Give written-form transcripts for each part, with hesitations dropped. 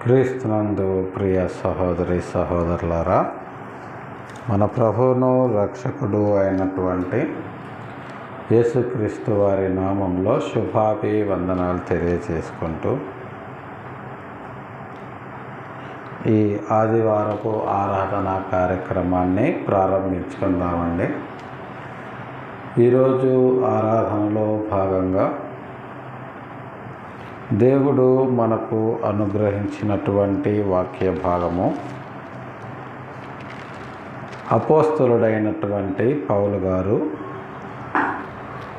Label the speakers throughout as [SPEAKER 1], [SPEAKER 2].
[SPEAKER 1] క్రీస్తునందు ప్రియ సహోదరి సహోదరులారా, మన ప్రభువును రక్షకుడు అయినటువంటి యేసుక్రీస్తు వారి నామంలో శుభాభివందనాలు తెలియజేసుకుంటూ ఈ ఆదివారపు ఆరాధన కార్యక్రమాన్ని ప్రారంభించుకుందామండి. ఈరోజు ఆరాధనలో భాగంగా దేవుడు మనకు అనుగ్రహించినటువంటి వాక్య భాగము అపోస్తలుడైనటువంటి పౌలు గారు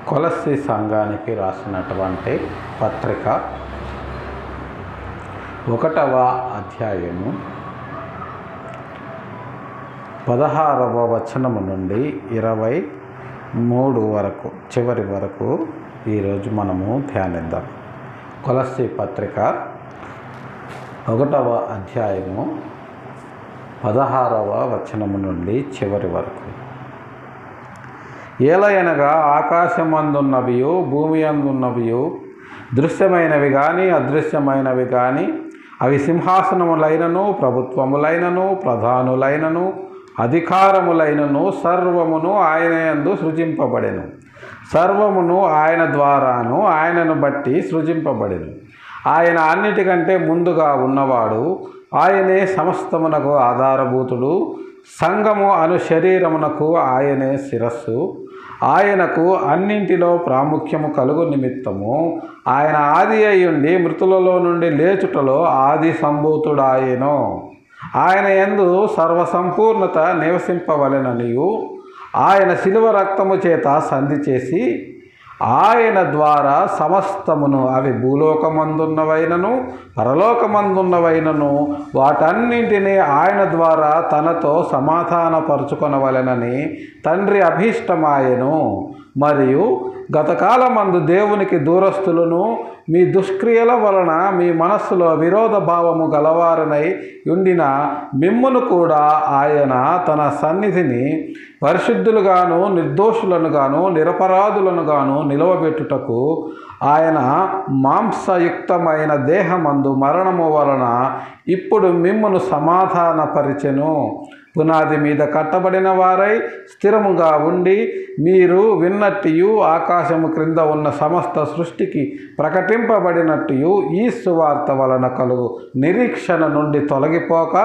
[SPEAKER 1] కొలస్సీ సంఘానికి రాసినటువంటి పత్రిక 1వ అధ్యాయము 16వ వచనము నుండి 23 వరకు చివరి వరకు ఈరోజు మనము ధ్యానిద్దాం. కొలస్సీ పత్రిక 1వ అధ్యాయము 16వ వచనము నుండి చివరి వరకు. ఏలయనగా ఆకాశమందున్నవియు భూమి అందున్నవియు దృశ్యమైనవి కానీ అదృశ్యమైనవి కానీ, అవి సింహాసనములైనను ప్రభుత్వములైనను ప్రధానులైనను అధికారములైనను సర్వమును ఆయన యందు సృజింపబడెను. సర్వమును ఆయన ద్వారాను ఆయనను బట్టి సృజింపబడెను. ఆయన అన్నిటికంటే ముందుగా ఉన్నవాడు. ఆయనే సమస్తమునకు ఆధారభూతుడు. సంఘము అను శరీరమునకు ఆయనే శిరస్సు. ఆయనకు అన్నింటిలో ప్రాముఖ్యము కలుగు నిమిత్తము ఆయన ఆది అయ్యుండి మృతులలో నుండి లేచుటలో ఆది సంభూతుడాయెను. ఆయన యందు సర్వసంపూర్ణత నివసింపవలెననియు ఆయన శిలువ రక్తము చేత సంధి చేసి ఆయన ద్వారా సమస్తమును, అవి భూలోకమందున్నవైనను పరలోకమందున్నవైనను, వాటన్నింటినీ ఆయన ద్వారా తనతో సమాధానపరుచుకొనవలెనని తండ్రి అభీష్టమాయెను. మరియు గతకాలమందు దేవునికి దూరస్తులను మీ దుష్క్రియల వలన మీ మనస్సులో విరోధ భావము గలవారనై ఉండిన మిమ్మును కూడా ఆయన తన సన్నిధిని పరిశుద్ధులుగాను నిర్దోషులనుగాను నిరపరాధులనుగాను నిలవబెట్టుటకు ఆయన మాంసయుక్తమైన దేహమందు మరణము వలన ఇప్పుడు మిమ్మును సమాధానపరిచెను. పునాది మీద కట్టబడిన వారై స్థిరముగా ఉండి మీరు విన్నట్టియు ఆకాశము క్రింద ఉన్న సమస్త సృష్టికి ప్రకటింపబడినట్టియు ఈ సువార్త వలన కలుగు నిరీక్షణ నుండి తొలగిపోక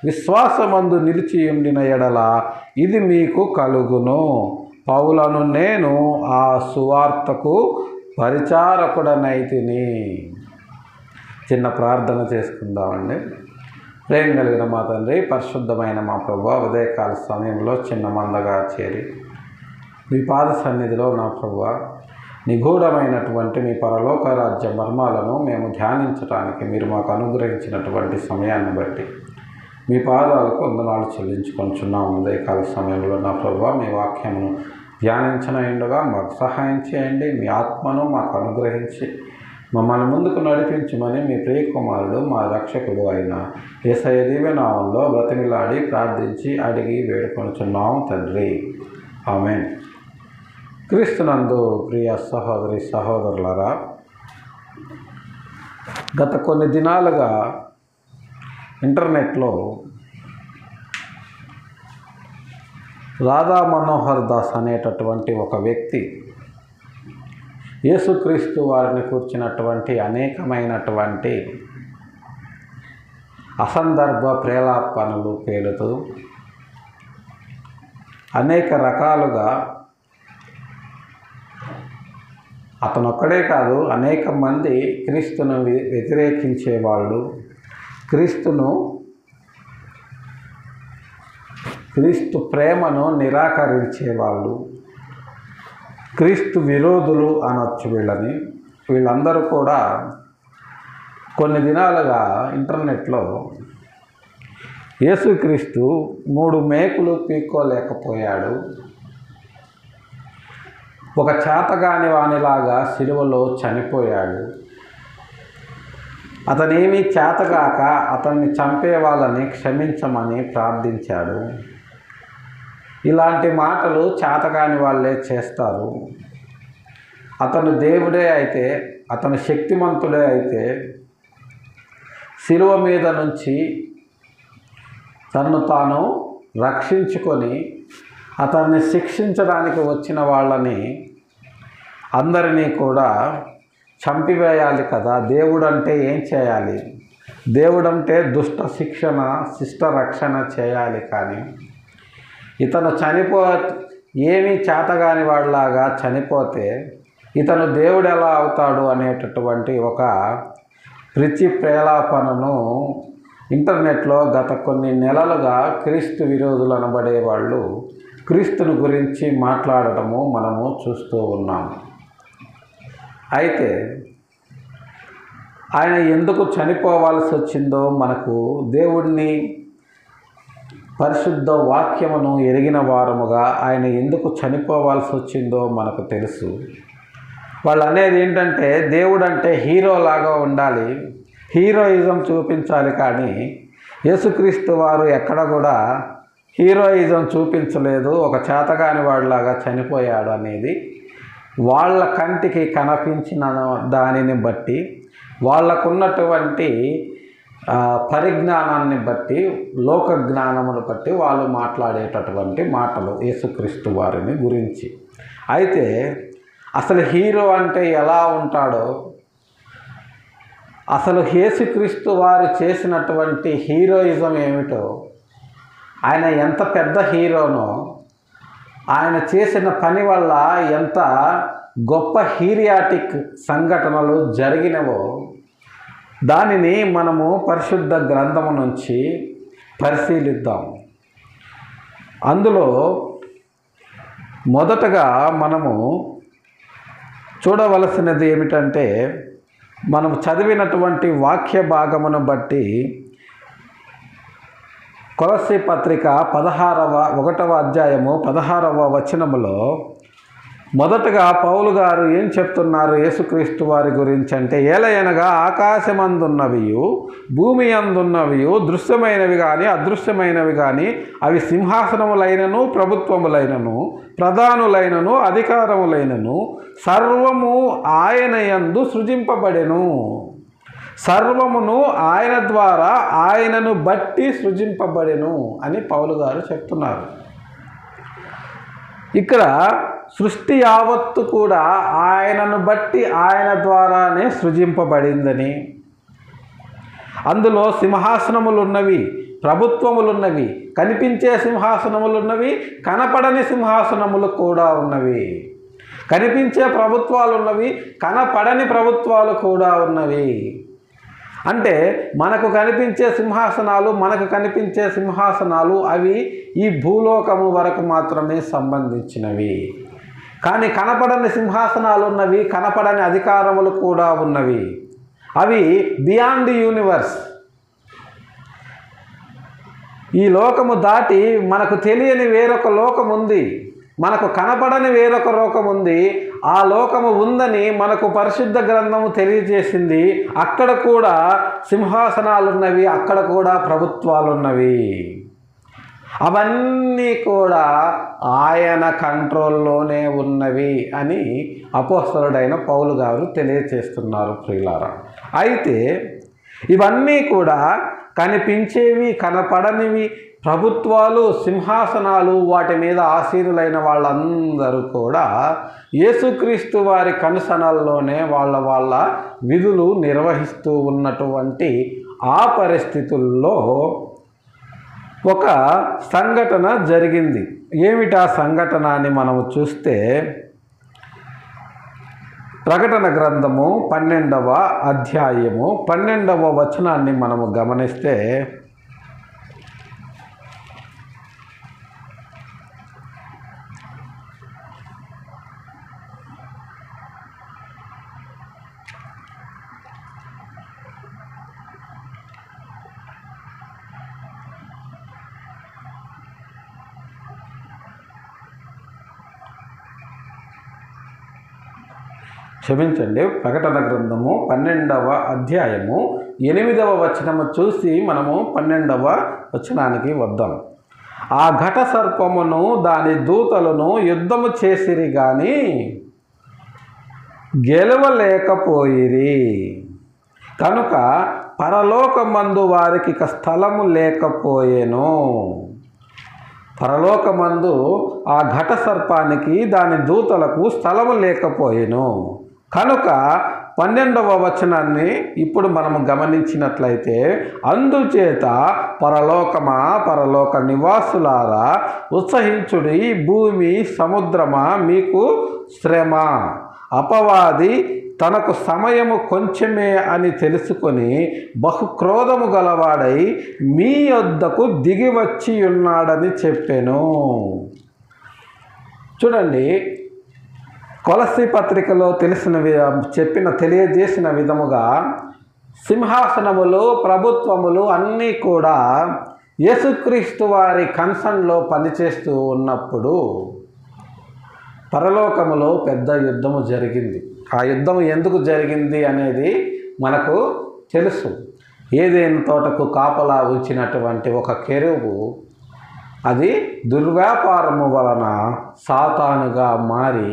[SPEAKER 1] విశ్వాసమందు నిలిచి ఉండిన ఎడల ఇది మీకు కలుగును. పౌలను నేను ఆ సువార్తకు పరిచారకుడనైతిని. చిన్న ప్రార్థన చేసుకుందామండి. ప్రేమ కలిగిన మా తండ్రి, పరిశుద్ధమైన మా ప్రభువా, ఉదయకాల సమయంలో చిన్న మందగా చేరి మీ పాద సన్నిధిలో నా ప్రభువా నిగూఢమైనటువంటి మీ పరలోక రాజ్య మర్మాలను మేము ధ్యానించడానికి మీరు మాకు అనుగ్రహించినటువంటి సమయాన్ని బట్టి మీ పాదాలకు వందనాలు చెల్లించుకొంచున్నాం. ఉదయకాల సమయంలో నా ప్రభువా మీ వాక్యమును ధ్యానించనయుండగా మాకు సహాయం చేయండి. మీ ఆత్మను మాకు అనుగ్రహించి మమ్మల్ని ముందుకు నడిపించమని మీ ప్రియకుమారుడు మా రక్షకుడు అయిన యేసయ్య దివ్యనామంలో బ్రతిమిలాడి ప్రార్థించి అడిగి వేడుకొనుచున్నాం తండ్రి, ఆమేన్. క్రీస్తునందు ప్రియ సహోదరి సహోదరులారా, గత కొన్ని దినాలుగా ఇంటర్నెట్లో రాధా మనోహర్ దాస్ అనేటటువంటి ఒక వ్యక్తి యేసుక్రీస్తు వారిని కూర్చున్నటువంటి అనేకమైనటువంటి అసందర్భ ప్రేలాపనలు పేలుతూ అనేక రకాలుగా అతనొక్కడే కాదు, అనేక మంది క్రీస్తును వ్యతిరేకించే వాళ్ళు, క్రీస్తు ప్రేమను నిరాకరించేవాళ్ళు, క్రీస్తు విరోధులు అనొచ్చు వీళ్ళని. వీళ్ళందరూ కూడా కొన్ని దినాలుగా ఇంటర్నెట్లో యేసుక్రీస్తు 3 మేకులు పీక్కోలేకపోయాడు, ఒక చేతగాని వానిలాగా సిలువలో చనిపోయాడు, అతనేమీ చేతగాక అతన్ని చంపే వాళ్ళని క్షమించమని ప్రార్థించాడు, ఇలాంటి మాటలు చేతగాని వాళ్ళే చేస్తారు, అతను దేవుడే అయితే, అతను శక్తిమంతుడే అయితే శిలువ మీద నుంచి తన్ను తాను రక్షించుకొని అతన్ని శిక్షించడానికి వచ్చిన వాళ్ళని అందరినీ కూడా చంపివేయాలి కదా. దేవుడు అంటే ఏం చేయాలి? దేవుడంటే దుష్ట శిక్షణ, శిష్ట రక్షణ చేయాలి. కానీ ఇతను ఏమీ చేతగాని వాడిలాగా చనిపోతే ఇతను దేవుడు ఎలా అవుతాడు అనేటటువంటి ఒక పిచ్చి ప్రేలాపనను ఇంటర్నెట్లో గత కొన్ని నెలలుగా క్రీస్తు విరోధులు అనబడే వాళ్ళు క్రీస్తుని గురించి మాట్లాడటము మనము చూస్తూ ఉన్నాం. అయితే ఆయన ఎందుకు చనిపోవాల్సి వచ్చిందో, మనకు దేవుడిని పరిశుద్ధ వాక్యమును ఎరిగిన వారముగా ఆయన ఎందుకు చనిపోవాల్సి వచ్చిందో మనకు తెలుసు. వాళ్ళు అనేది ఏంటంటే దేవుడు అంటే హీరోలాగా ఉండాలి, హీరోయిజం చూపించాలి. కానీ యేసుక్రీస్తు వారు ఎక్కడ కూడా హీరోయిజం చూపించలేదు. ఒక చేతగాని వాడిలాగా చనిపోయాడు అనేది వాళ్ళ కంటికి కనిపించిన దానిని బట్టి, వాళ్ళకున్నటువంటి పరిజ్ఞానాన్ని బట్టి, లోక జ్ఞానమును బట్టి వాళ్ళు మాట్లాడేటటువంటి మాటలు యేసుక్రీస్తు వారిని గురించి. అయితే అసలు హీరో అంటే ఎలా ఉంటాడో, అసలు యేసుక్రీస్తు వారు చేసినటువంటి హీరోయిజం ఏమిటో, ఆయన ఎంత పెద్ద హీరోనో, ఆయన చేసిన పని వల్ల ఎంత గొప్ప హీరియాటిక్ సంఘటనలు జరిగినవో దానిని మనము పరిశుద్ధ గ్రంథము నుంచి పరిశీలిద్దాం. అందులో మొదటగా మనము చూడవలసినది ఏమిటంటే, మనం చదివినటువంటి వాక్య భాగమును బట్టి కొలస్సీ పత్రిక 1వ అధ్యాయము 16వ వచనములో మొదటగా పౌలు గారు ఏం చెప్తున్నారు యేసుక్రీస్తు వారి గురించి అంటే, ఏలయనగా ఆకాశమందున్నవియు భూమి అందున్నవియు దృశ్యమైనవి కానీ అదృశ్యమైనవి కానీ అవి సింహాసనములైనను ప్రభుత్వములైనను ప్రధానులైనను అధికారములైనను సర్వము ఆయన యందు సృజింపబడెను. సర్వమును ఆయన ద్వారా ఆయనను బట్టి సృజింపబడెను అని పౌలు గారు చెప్తున్నారు. ఇక్కడ సృష్టి యావత్తు కూడా ఆయనను బట్టి ఆయన ద్వారానే సృజింపబడిందని, అందులో సింహాసనములున్నవి, ప్రభుత్వములున్నవి, కనిపించే సింహాసనములున్నవి, కనపడని సింహాసనములు కూడా ఉన్నవి. కనిపించే ప్రభుత్వాలు ఉన్నవి, కనపడని ప్రభుత్వాలు కూడా ఉన్నవి. అంటే మనకు కనిపించే సింహాసనాలు అవి ఈ భూలోకము వరకు మాత్రమే సంబంధించినవి. కానీ కనపడని సింహాసనాలు ఉన్నవి, కనపడని అధికారములు కూడా ఉన్నవి. అవి బియాండ్ యూనివర్స్. ఈ లోకము దాటి మనకు తెలియని వేరొక లోకం ఉంది, మనకు కనపడని వేరొక లోకం ఉంది. ఆ లోకము ఉందని మనకు పరిశుద్ధ గ్రంథము తెలియజేసింది. అక్కడ కూడా సింహాసనాలు ఉన్నవి, అక్కడ కూడా ప్రభుత్వాలు ఉన్నవి. అవన్నీ కూడా ఆయన కంట్రోల్లోనే ఉన్నవి అని అపోస్తలుడైన పౌలు గారు తెలియజేస్తున్నారు ప్రియులారా. అయితే ఇవన్నీ కూడా కనిపించేవి, కనపడనివి, ప్రభుత్వాలు, సింహాసనాలు, వాటి మీద ఆసీనులైన వాళ్ళందరూ కూడా యేసుక్రీస్తు వారి కనుసనల్లోనే వాళ్ళ విధులు నిర్వహిస్తూ ఉన్నటువంటి ఆ పరిస్థితుల్లో ఒక సంఘటన జరిగింది. ఏమిటా సంఘటన అని మనము చూస్తే, ప్రకటన గ్రంథము 12వ అధ్యాయము 12వ వచనాన్ని మనము గమనిస్తే, ప్రకటన గ్రంథము 12వ అధ్యాయము 8వ వచనము చూసి మనము 12వ వచనానికి వద్దాం. ఆ ఘట సర్పమును దాని దూతలను యుద్ధము చేసిరి గాని గెలవలేకపోయిరి, కనుక పరలోకమందు వారికి ఇక స్థలము లేకపోయెను. పరలోకమందు ఆ ఘట సర్పానికి దాని దూతలకు స్థలము లేకపోయెను. కనుక 12వ వచనాన్ని ఇప్పుడు మనము గమనించినట్లయితే, అందుచేత పరలోకమా, పరలోక నివాసులారా, ఉత్సహించుడి, భూమి సముద్రమా మీకు శ్రమ. అపవాది తనకు సమయము కొంచెమే అని తెలుసుకొని బహుక్రోధము గలవాడై మీ యొద్దకు దిగి వచ్చి ఉన్నాడని చెప్పెను. చూడండి, కొలస్సీ పత్రికలో తెలియజేసిన విధముగా సింహాసనములు, ప్రభుత్వములు అన్నీ కూడా యేసుక్రీస్తు వారి కన్సర్న్లో పనిచేస్తూ ఉన్నప్పుడు పరలోకములో పెద్ద యుద్ధము జరిగింది. ఆ యుద్ధం ఎందుకు జరిగింది అనేది మనకు తెలుసు. ఏదైనా తోటకు కాపలా ఉంచినటువంటి ఒక కెరూబు అది దుర్వ్యాపారము వలన సాతానుగా మారి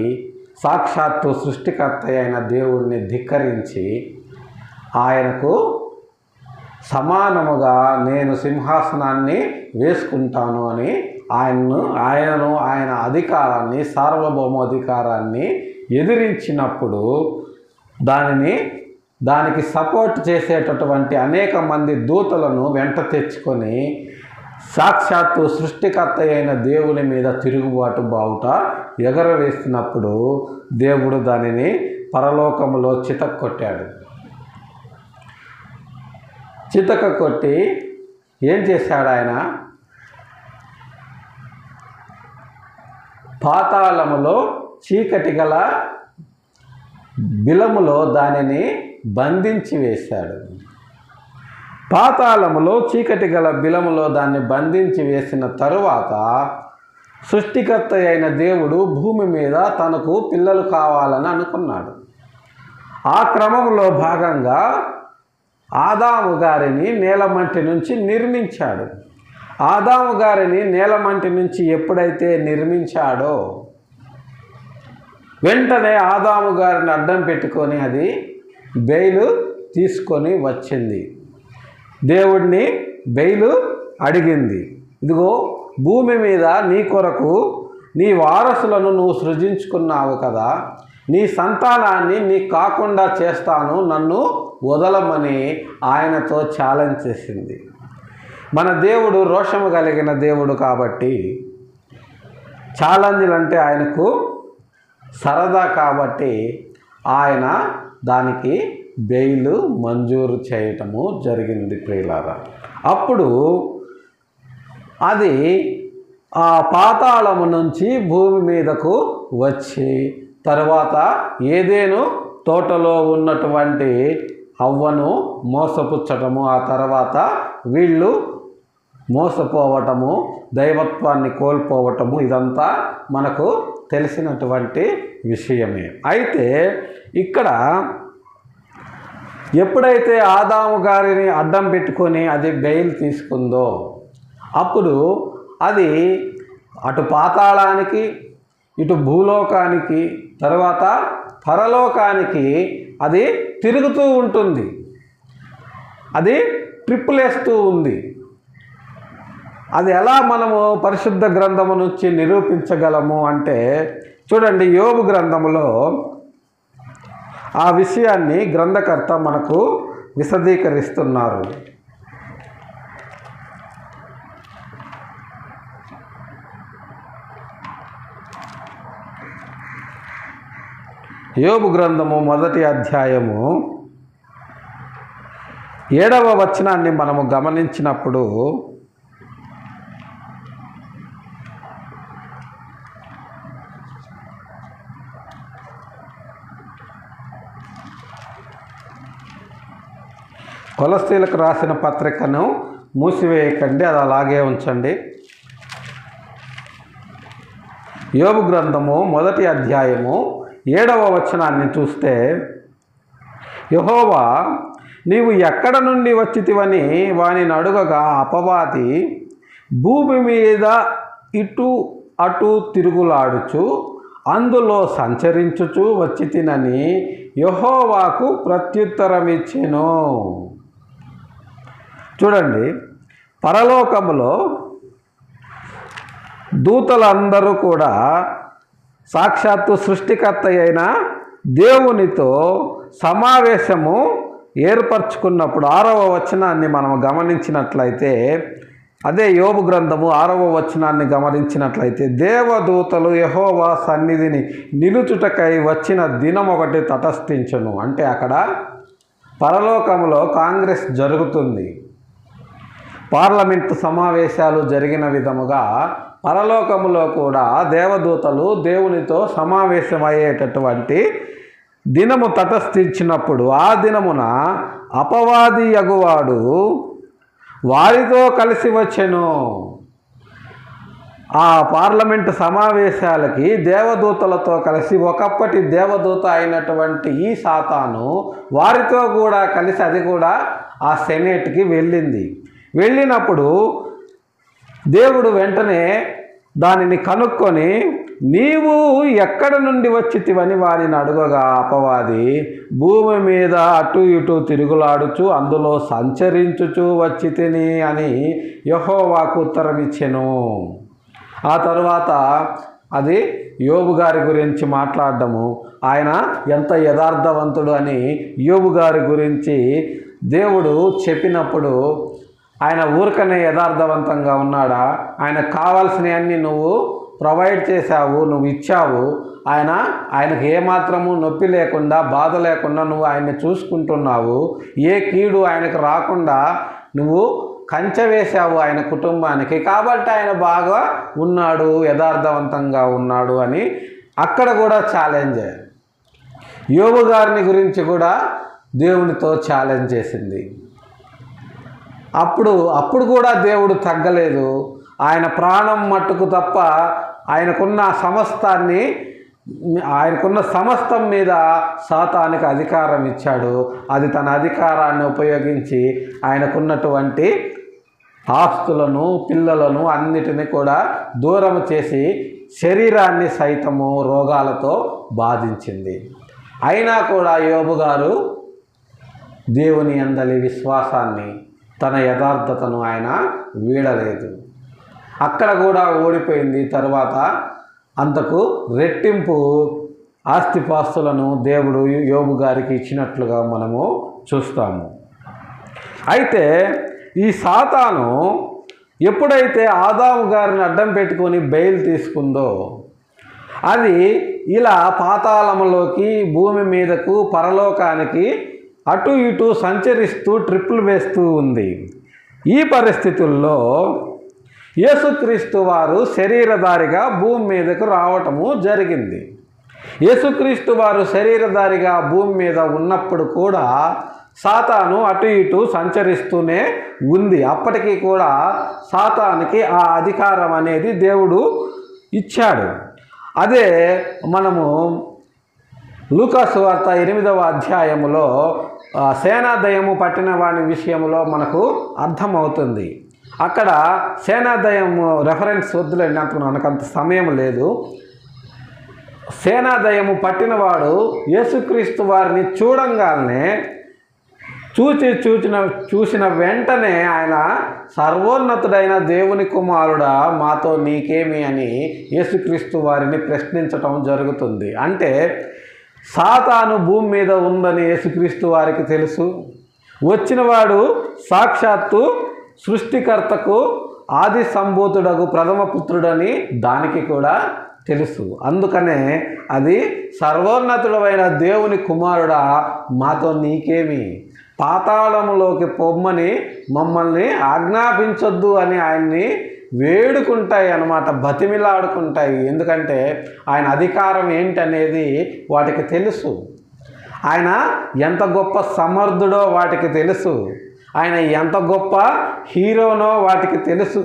[SPEAKER 1] సాక్షాత్తు సృష్టికర్త అయిన దేవుణ్ణి ధిక్కరించి ఆయనకు సమానముగా నేను సింహాసనాన్ని వేసుకుంటాను అని ఆయన అధికారాన్ని, సార్వభౌమాధికారాన్ని ఎదిరించినప్పుడు దానికి సపోర్ట్ చేసేటటువంటి అనేక మంది దూతలను వెంట తెచ్చుకొని సాక్షాత్తు సృష్టికర్త అయిన దేవుని మీద తిరుగుబాటు బావుట ఎగరవేసినప్పుడు దేవుడు దానిని పరలోకములో చితక్కొట్టాడు. చితక కొట్టి ఏం చేశాడు ఆయన? పాతాళములో చీకటి గల బిలములో దానిని బంధించి వేశాడు. పాతాళములో చీకటి గల బిలములో దాన్ని బంధించి వేసిన తరువాత సృష్టికర్త అయిన దేవుడు భూమి మీద తనకు పిల్లలు కావాలని అనుకున్నాడు. ఆ క్రమంలో భాగంగా ఆదాము గారిని నేలమంటి నుంచి నిర్మించాడు. ఆదాము గారిని నేలమంటి నుంచి ఎప్పుడైతే నిర్మించాడో వెంటనే ఆదాము గారిని అడ్డం పెట్టుకొని అది బెయిలు తీసుకొని వచ్చింది. దేవుడిని బెయిలు అడిగింది. ఇదిగో భూమి మీద నీ కొరకు నీ వారసులను నువ్వు సృజించుకున్నావు కదా, నీ సంతానాన్ని నీకు కాకుండా చేస్తాను, నన్ను వదలమని ఆయనతో ఛాలెంజ్ చేసింది. మన దేవుడు రోషము కలిగిన దేవుడు కాబట్టి ఛాలెంజ్లు అంటే ఆయనకు సరదా కాబట్టి ఆయన దానికి బెయిలు మంజూరు చేయటము జరిగింది ప్రియులారా. అప్పుడు అది ఆ పాతాళము నుంచి భూమి మీదకు వచ్చి తర్వాత ఏదేను తోటలో ఉన్నటువంటి హవ్వను మోసపుచ్చటము, ఆ తర్వాత వీళ్ళు మోసపోవటము, దైవత్వాన్ని కోల్పోవటము, ఇదంతా మనకు తెలిసినటువంటి విషయమే. అయితే ఇక్కడ ఎప్పుడైతే ఆదాము గారిని అడ్డం పెట్టుకొని అది బెయిల్ తీసుకుందో అప్పుడు అది అటు పాతాళానికి, ఇటు భూలోకానికి, తర్వాత పరలోకానికి అది తిరుగుతూ ఉంటుంది. అది ట్రిప్పులేస్తూ ఉంది. అది ఎలా మనము పరిశుద్ధ గ్రంథము నుంచి నిరూపించగలము అంటే చూడండి, యోబు గ్రంథములో ఆ విషయాన్ని గ్రంథకర్త మనకు విశదీకరిస్తున్నారు. యోబు గ్రంథము 1వ అధ్యాయము 7వ వచనాన్ని మనము గమనించినప్పుడు కొలస్సీలకు రాసిన పత్రికను మూసివేయకండి, అది అలాగే ఉంచండి. యోబు గ్రంథము 1వ అధ్యాయము 7వ వచనాన్ని చూస్తే, యెహోవా నీవు ఎక్కడ నుండి వచ్చితివని వానిని అడుగగా అపవాది భూమి మీద ఇటు అటు తిరుగులాడుచు అందులో సంచరించుచు వచ్చి తినని యెహోవాకు ప్రత్యుత్తరమిచ్చెను. చూడండి, పరలోకములో దూతలందరూ కూడా సాక్షాత్తు సృష్టికర్త అయిన దేవునితో సమావేశము ఏర్పరచుకున్నప్పుడు 6వ వచనాన్ని మనం గమనించినట్లయితే, అదే యోబు గ్రంథము 6వ వచనాన్ని గమనించినట్లయితే, దేవదూతలు యెహోవా సన్నిధిని నిలుచుటకై వచ్చిన దినం ఒకటి తటస్థించును. అంటే అక్కడ పరలోకములో కాంగ్రెస్ జరుగుతుంది. పార్లమెంటు సమావేశాలు జరిగిన విధముగా పరలోకములో కూడా దేవదూతలు దేవునితో సమావేశమయ్యేటటువంటి దినము తటస్థించినప్పుడు, ఆ దినమున అపవాది యగువాడు వారితో కలిసి వచ్చెను. ఆ పార్లమెంటు సమావేశాలకి దేవదూతలతో కలిసి ఒకప్పటి దేవదూత అయినటువంటి ఈ సాతాను వారితో కూడా కలిసి, అది కూడా ఆ సెనేట్కి వెళ్ళింది. వెళ్ళినప్పుడు దేవుడు వెంటనే దానిని కనుక్కొని, నీవు ఎక్కడ నుండి వచ్చితివని వారిని అడుగగా, అపవాది భూమి మీద అటు ఇటు తిరుగులాడుచు అందులో సంచరించుచు వచ్చి తిని అని యెహోవాకు ఉత్తరమిచ్చెను. ఆ తరువాత అది యోబు గారి గురించి మాట్లాడడము, ఆయన ఎంత యథార్థవంతుడు అని యోబు గారి గురించి దేవుడు చెప్పినప్పుడు, ఆయన ఊరికనే యథార్థవంతంగా ఉన్నాడా? ఆయనకు కావాల్సినవన్నీ నువ్వు ప్రొవైడ్ చేశావు, నువ్వు ఇచ్చావు. ఆయనకు ఏమాత్రము నొప్పి లేకుండా, బాధ లేకుండా నువ్వు ఆయన్ని చూసుకుంటున్నావు. ఏ కీడు ఆయనకు రాకుండా నువ్వు కంచె వేశావు ఆయన కుటుంబానికి. కాబట్టి ఆయన బాగా ఉన్నాడు, యథార్థవంతంగా ఉన్నాడు అని అక్కడ కూడా ఛాలెంజ్. యోబు గారిని గురించి కూడా దేవునితో ఛాలెంజ్ చేసింది. అప్పుడు కూడా దేవుడు తగ్గలేదు. ఆయన ప్రాణం మట్టుకు తప్ప ఆయనకున్న సమస్తం మీద సాతానికి అధికారం ఇచ్చాడు. అది తన అధికారాన్ని ఉపయోగించి ఆయనకున్నటువంటి ఆస్తులను, పిల్లలను అన్నిటినీ కూడా దూరం చేసి శరీరాన్ని సైతము రోగాలతో బాధించింది. అయినా కూడా యోబు గారు దేవుని యందలి విశ్వాసాన్ని, తన యథార్థతను ఆయన వీడలేదు. అక్కడ కూడా ఓడిపోయింది. తరువాత అంతకు రెట్టింపు ఆస్తిపాస్తులను దేవుడు యోబు గారికి ఇచ్చినట్లుగా మనము చూస్తాము. అయితే ఈ సాతాను ఎప్పుడైతే ఆదాము గారిని అడ్డం పెట్టుకొని బెయిల్ తీసుకుందో, అది ఇలా పాతాళంలోకి, భూమి మీదకు, పరలోకానికి అటు ఇటు సంచరిస్తూ ట్రిప్పులు వేస్తూ ఉంది. ఈ పరిస్థితుల్లో యేసుక్రీస్తు వారు శరీరధారిగా భూమి మీదకు రావటము జరిగింది. యేసుక్రీస్తు వారు శరీరధారిగా భూమి మీద ఉన్నప్పుడు కూడా సాతాను అటు ఇటు సంచరిస్తూనే ఉంది. అప్పటికీ కూడా సాతానికి ఆ అధికారం అనేది దేవుడు ఇచ్చాడు. అదే మనము లూకాసు వార్త 8వ అధ్యాయములో సేనాదయము పట్టిన వాని విషయంలో మనకు అర్థమవుతుంది. అక్కడ సేనాదయము రెఫరెన్స్ వద్దులేండి, మనకంత సమయం లేదు. సేనాదయము పట్టినవాడు యేసుక్రీస్తు వారిని చూడంగానే చూసిన వెంటనే ఆయన సర్వోన్నతుడైన దేవుని కుమారుడా, మాతో నీకేమి అని యేసుక్రీస్తు వారిని ప్రశ్నించటం జరుగుతుంది. అంటే సాతాను భూమి మీద ఉందని యేసుక్రీస్తు వారికి తెలుసు. వచ్చినవాడు సాక్షాత్తు సృష్టికర్తకు ఆది సంభూతుడగు ప్రథమ పుత్రుడని దానికి కూడా తెలుసు. అందుకనే అది సర్వోన్నతుడైన దేవుని కుమారుడా, మాతో నీకేమి, పాతాళములోకి పొమ్మని మమ్మల్ని ఆజ్ఞాపించొద్దు అని ఆయన్ని వేడుకుంటాయి అన్నమాట, బతిమిలాడుకుంటాయి. ఎందుకంటే ఆయన అధికారం ఏంటనేది వాటికి తెలుసు. ఆయన ఎంత గొప్ప సమర్థుడో వాటికి తెలుసు. ఆయన ఎంత గొప్ప హీరోనో వాటికి తెలుసు.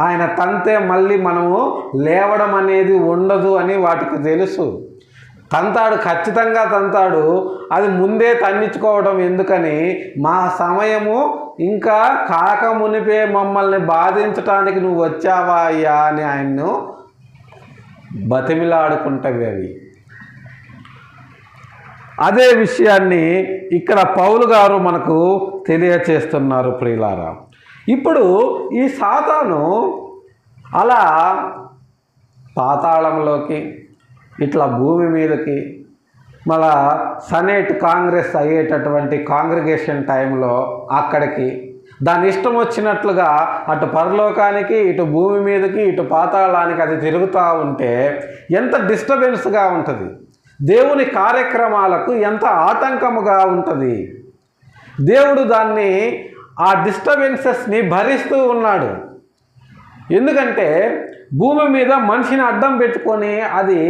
[SPEAKER 1] ఆయన తంతే మళ్ళీ మనము లేవడం అనేది ఉండదు అని వాటికి తెలుసు. తంతాడు, ఖచ్చితంగా తంతాడు. అది ముందే తన్నించుకోవడం ఎందుకని, మా సమయము ఇంకా కాక మునిపే మమ్మల్ని బాధించటానికి నువ్వు వచ్చావా అయ్యా అని ఆయన్ను బతిమిలాడుకుంటవి అవి. అదే విషయాన్ని ఇక్కడ పౌలు గారు మనకు తెలియచేస్తున్నారు ప్రియులారా. ఇప్పుడు ఈ సాతాను అలా పాతాళంలోకి ఇట్లా భూమి మీదకి మళ్ళా సెనేట్ కాంగ్రెస్ అయ్యేటటువంటి కాంగ్రిగేషన్ టైంలో అక్కడికి దాని ఇష్టం వచ్చినట్లుగా అటు పరలోకానికి ఇటు భూమి మీదకి ఇటు పాతాళానికి అది తిరుగుతూ ఉంటే ఎంత డిస్టర్బెన్స్గా ఉంటుంది, దేవుని కార్యక్రమాలకు ఎంత ఆటంకముగా ఉంటుంది. దేవుడు దాన్ని ఆ డిస్టర్బెన్సెస్ని భరిస్తూ ఉన్నాడు. ఎందుకంటే భూమి మీద మనిషిని అడ్డం పెట్టుకొని అది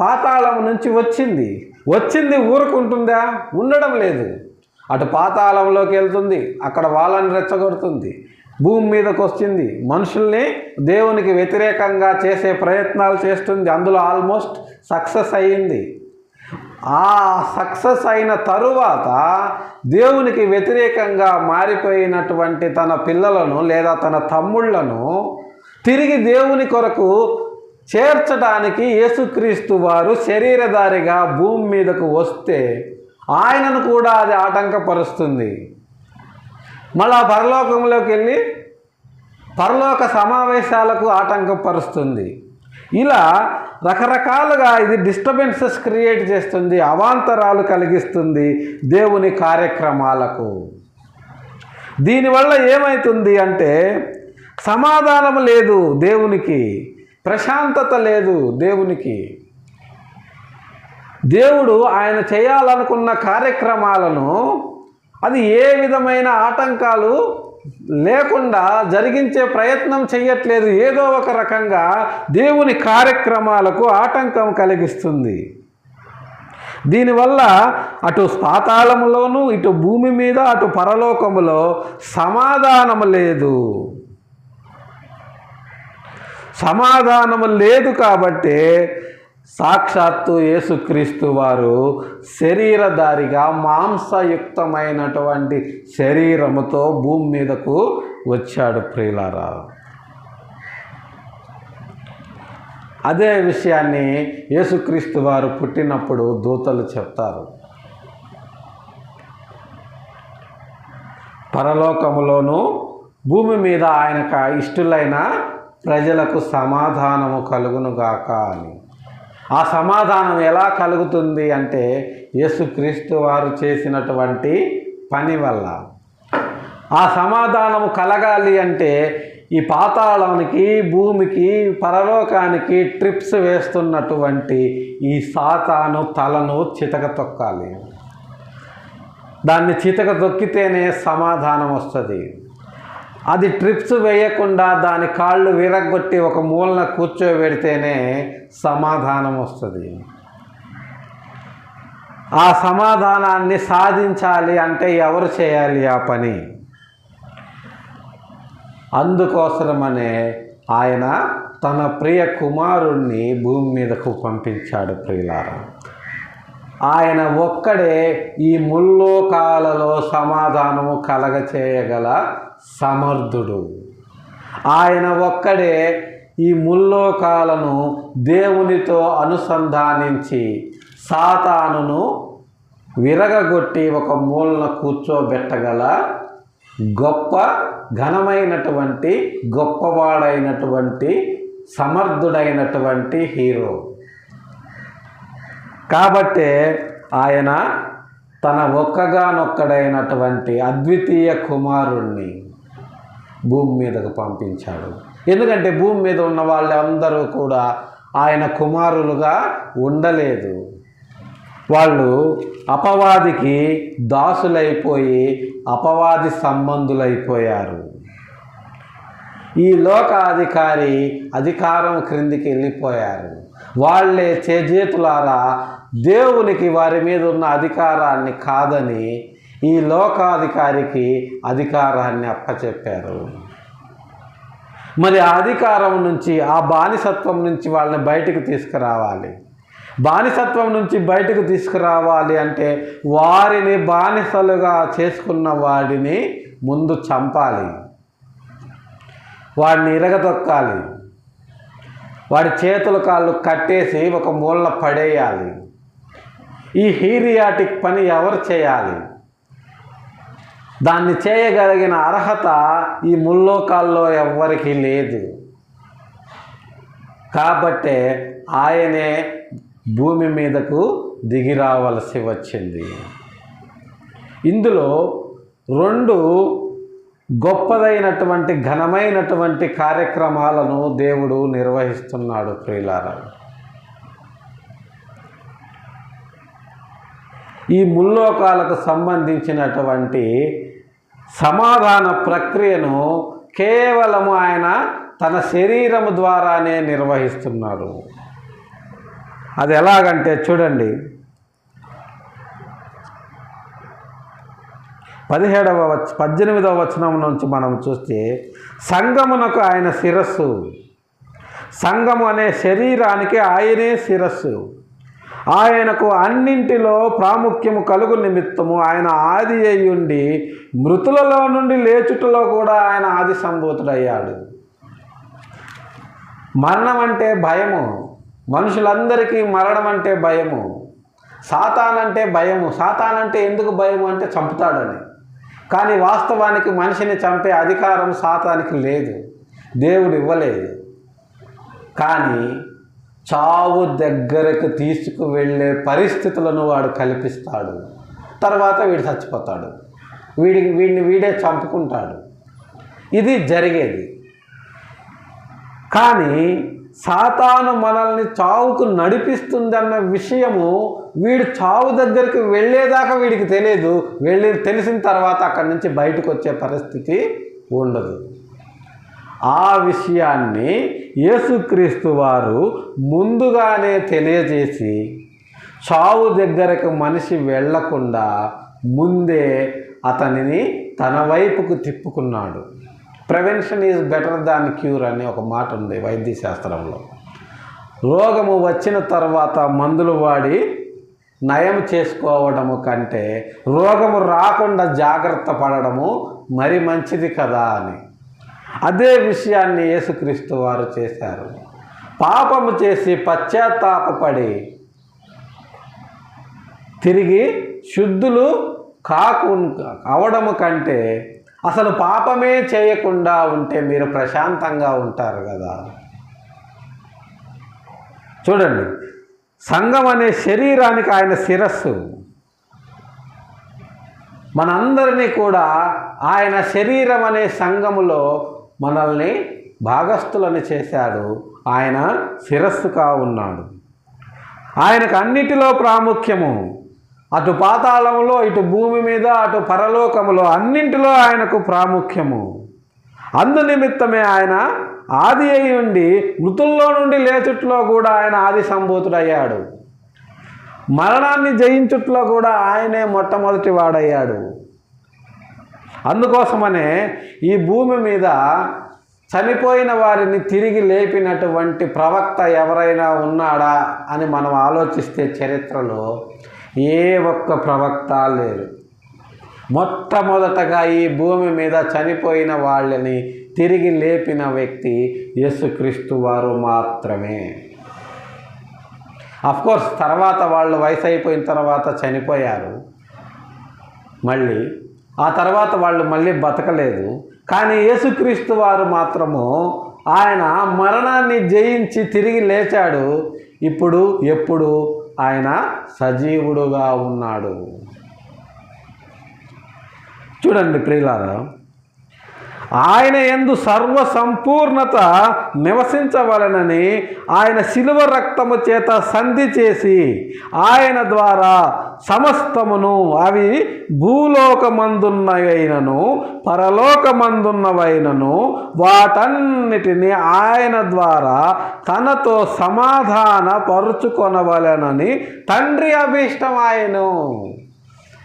[SPEAKER 1] పాతాళం నుంచి వచ్చింది ఊరుకుంటుందా? ఉండడం లేదు. అటు పాతాళంలోకి వెళ్తుంది, అక్కడ వాళ్ళని రెచ్చగొడుతుంది, భూమి మీదకి వచ్చింది, మనుషుల్ని దేవునికి వ్యతిరేకంగా చేసే ప్రయత్నాలు చేస్తుంది. అందులో ఆల్మోస్ట్ సక్సెస్ అయ్యింది. ఆ సక్సెస్ అయిన తరువాత దేవునికి వ్యతిరేకంగా మారిపోయినటువంటి తన పిల్లలను లేదా తన తమ్ముళ్లను తిరిగి దేవుని కొరకు చేర్చడానికి యేసుక్రీస్తు వారు శరీరధారిగా భూమి మీదకు వస్తే ఆయనను కూడా అది ఆటంకపరుస్తుంది. మళ్ళా పరలోకంలోకి వెళ్ళి పరలోక సమావేశాలకు ఆటంకపరుస్తుంది. ఇలా రకరకాలుగా ఇది డిస్టర్బెన్సెస్ క్రియేట్ చేస్తుంది, అవాంతరాలు కలిగిస్తుంది దేవుని కార్యక్రమాలకు. దీనివల్ల ఏమవుతుంది అంటే సమాధానం లేదు దేవునికి, ప్రశాంతత లేదు దేవునికి. దేవుడు ఆయన చేయాలనుకున్న కార్యక్రమాలను అది ఏ విధమైన ఆటంకాలు లేకుండా జరిగించే ప్రయత్నం చేయట్లేదు. ఏదో ఒక రకంగా దేవుని కార్యక్రమాలకు ఆటంకం కలిగిస్తుంది. దీనివల్ల అటు పాతాళములోను ఇటు భూమి మీద అటు పరలోకములో సమాధానము లేదు. సమాధానము లేదు కాబట్టి సాక్షాత్తు యేసుక్రీస్తు వారు శరీరధారిగా మాంసయుక్తమైనటువంటి శరీరముతో భూమి మీదకు వచ్చాడు ప్రియులారా. అదే విషయాన్ని యేసుక్రీస్తు వారు పుట్టినప్పుడు దూతలు చెప్తారు. పరలోకములోను భూమి మీద ఆయనకు ఇష్టులైన ప్రజలకు సమాధానము కలుగునుగాక అని. ఆ సమాధానం ఎలా కలుగుతుంది అంటే యేసుక్రీస్తు వారు చేసినటువంటి పని వల్ల. ఆ సమాధానము కలగాలి అంటే ఈ పాతాళానికి భూమికి పరలోకానికి ట్రిప్స్ వేస్తున్నటువంటి ఈ సాతాను తలను చితక తొక్కాలి. దాన్ని చితక తొక్కితేనే సమాధానం వస్తుంది. అది ట్రిప్స్ వేయకుండా దాని కాళ్ళు విరగొట్టి ఒక మూలన కూర్చోబెడితేనే సమాధానం వస్తుంది. ఆ సమాధానాన్ని సాధించాలి అంటే ఎవరు చేయాలి ఆ పని? అందుకోసమనే ఆయన తన ప్రియ కుమారుణ్ణి భూమి మీదకు పంపించాడు ప్రియులారా. ఆయన ఒక్కడే ఈ ముల్లోకాలలో సమాధానము కలగచేయగల సమర్థుడు. ఆయన ఒక్కడే ఈ ముల్లోకాలను దేవునితో అనుసంధానించి సాతానును విరగగొట్టి ఒక మూలన కూర్చోబెట్టగల గొప్ప ఘనమైనటువంటి గొప్పవాడైనటువంటి సమర్థుడైనటువంటి హీరో. కాబట్టే ఆయన తన ఒక్కగానొక్కడైనటువంటి అద్వితీయ కుమారుణ్ణి భూమి మీదకు పంపించాడు. ఎందుకంటే భూమి మీద ఉన్న వాళ్ళందరూ కూడా ఆయన కుమారులుగా ఉండలేదు. వాళ్ళు అపవాదికి దాసులైపోయి అపవాది సంబంధులైపోయారు. ఈ లోకాధికారి అధికారం క్రిందికి వెళ్ళిపోయారు. వాళ్ళే చేజేతులారా దేవునికి వారి మీద ఉన్న అధికారాన్ని కాదని ఈ లోకాధికారికి అధికారాన్ని అప్పచెప్పారు. మరి ఆ అధికారం నుంచి, ఆ బానిసత్వం నుంచి వాళ్ళని బయటకు తీసుకురావాలి. బానిసత్వం నుంచి బయటకు తీసుకురావాలి అంటే వారిని బానిసలుగా చేసుకున్న వాడిని ముందు చంపాలి, వాడిని ఇరగదొక్కాలి, వాడి చేతులు కాళ్ళు కట్టేసి ఒక మూలన పడేయాలి. ఈ హీరియాటిక్ పని ఎవరు చేయాలి? దాన్ని చేయగలిగిన అర్హత ఈ ముల్లోకాల్లో ఎవ్వరికీ లేదు. కాబట్టే ఆయనే భూమి మీదకు దిగి రావలసి వచ్చింది. ఇందులో 2 గొప్పదైనటువంటి ఘనమైనటువంటి కార్యక్రమాలను దేవుడు నిర్వహిస్తున్నాడు ప్రియులారా. ఈ ముల్లోకాలకు సంబంధించినటువంటి సమాధాన ప్రక్రియను కేవలము ఆయన తన శరీరము ద్వారానే నిర్వహిస్తున్నాడు. అది ఎలాగంటే చూడండి, 18వ వచనం నుంచి మనం చూస్తే, సంఘమునకు ఆయన శిరస్సు. సంఘము అనే శరీరానికి ఆయనే శిరస్సు. ఆయనకు అన్నింటిలో ప్రాముఖ్యము కలుగు నిమిత్తము ఆయన ఆది అయ్యుండి మృతులలో నుండి లేచుటలో కూడా ఆయన ఆది సంభూతుడయ్యాడు. మరణం అంటే భయము. మనుషులందరికీ మరణం అంటే భయము. సాతానంటే భయము. సాతానంటే ఎందుకు భయము అంటే చంపుతాడని. కానీ వాస్తవానికి మనిషిని చంపే అధికారం సాతానికి లేదు, దేవుడు ఇవ్వలేదు. కానీ చావు దగ్గరకు తీసుకువెళ్ళే పరిస్థితులను వాడు కల్పిస్తాడు. తర్వాత వీడు చచ్చిపోతాడు, వీడిని వీడే చంపుకుంటాడు. ఇది జరిగేది. కానీ సాతాను మనల్ని చావుకు నడిపిస్తుందన్న విషయము వీడు చావు దగ్గరికి వెళ్ళేదాకా వీడికి తెలియదు. తెలిసిన తర్వాత అక్కడి నుంచి బయటకు వచ్చే పరిస్థితి ఉండదు. ఆ విషయాన్ని యేసుక్రీస్తు వారు ముందుగానే తెలియజేసి చావు దగ్గరకు మనిషి వెళ్లకుండా ముందే అతనిని తన వైపుకు తిప్పుకున్నాడు. Prevention is better than cure అని ఒక మాట ఉంది వైద్య శాస్త్రంలో. రోగము వచ్చిన తర్వాత మందులు వాడి నయం చేసుకోవడము కంటే రోగము రాకుండా జాగ్రత్త పడడము మరి మంచిది కదా అని. అదే విషయాన్ని యేసుక్రీస్తు వారు చేశారు. పాపము చేసి పశ్చాత్తాపపడి తిరిగి శుద్ధులు అవడము కంటే అసలు పాపమే చేయకుండా ఉంటే మీరు ప్రశాంతంగా ఉంటారు కదా. చూడండి, సంఘం అనే శరీరానికి ఆయన శిరస్సు. మనందరినీ కూడా ఆయన శరీరం అనే సంఘములో మనల్ని భాగస్థులని చేశాడు. ఆయన శిరస్సుగా ఉన్నాడు. ఆయనకు అన్నిటిలో ప్రాముఖ్యము. అటు పాతాళంలో, ఇటు భూమి మీద, అటు పరలోకములో అన్నింటిలో ఆయనకు ప్రాముఖ్యము. అందునిమిత్తమే ఆయన ఆది అయి ఉండి మృతుల్లో నుండి లేచుట్లో కూడా ఆయన ఆది సంభూతుడయ్యాడు. మరణాన్ని జయించుట్లో కూడా ఆయనే మొట్టమొదటి వాడయ్యాడు. అందుకోసమనే ఈ భూమి మీద చనిపోయిన వారిని తిరిగి లేపినటువంటి ప్రవక్త ఎవరైనా ఉన్నాడా అని మనం ఆలోచిస్తే చరిత్రలో ఏ ఒక్క ప్రవక్త లేరు. మొట్టమొదటగా ఈ భూమి మీద చనిపోయిన వాళ్ళని తిరిగి లేపిన వ్యక్తి యేసుక్రీస్తు వారు మాత్రమే. అఫ్కోర్స్ తర్వాత వాళ్ళు వయసు అయిపోయిన తర్వాత చనిపోయారు. మళ్ళీ ఆ తర్వాత వాళ్ళు మళ్ళీ బతకలేదు. కానీ యేసుక్రీస్తు వారు మాత్రము ఆయన మరణాన్ని జయించి తిరిగి లేచాడు. ఇప్పుడు ఎప్పుడు ఆయన సజీవుడుగా ఉన్నాడు. చూడండి ప్రియులారా, ఆయన యందు సర్వ సంపూర్ణత నివసించవలనని ఆయన శిలువ రక్తము చేత సంధి చేసి ఆయన ద్వారా సమస్తమును, అవి భూలోకమందున్నవైనను పరలోకమందున్నవైనను, వాటన్నిటిని ఆయన ద్వారా తనతో సమాధాన పరుచుకొనవలెనని తండ్రి అభీష్టమాయెను.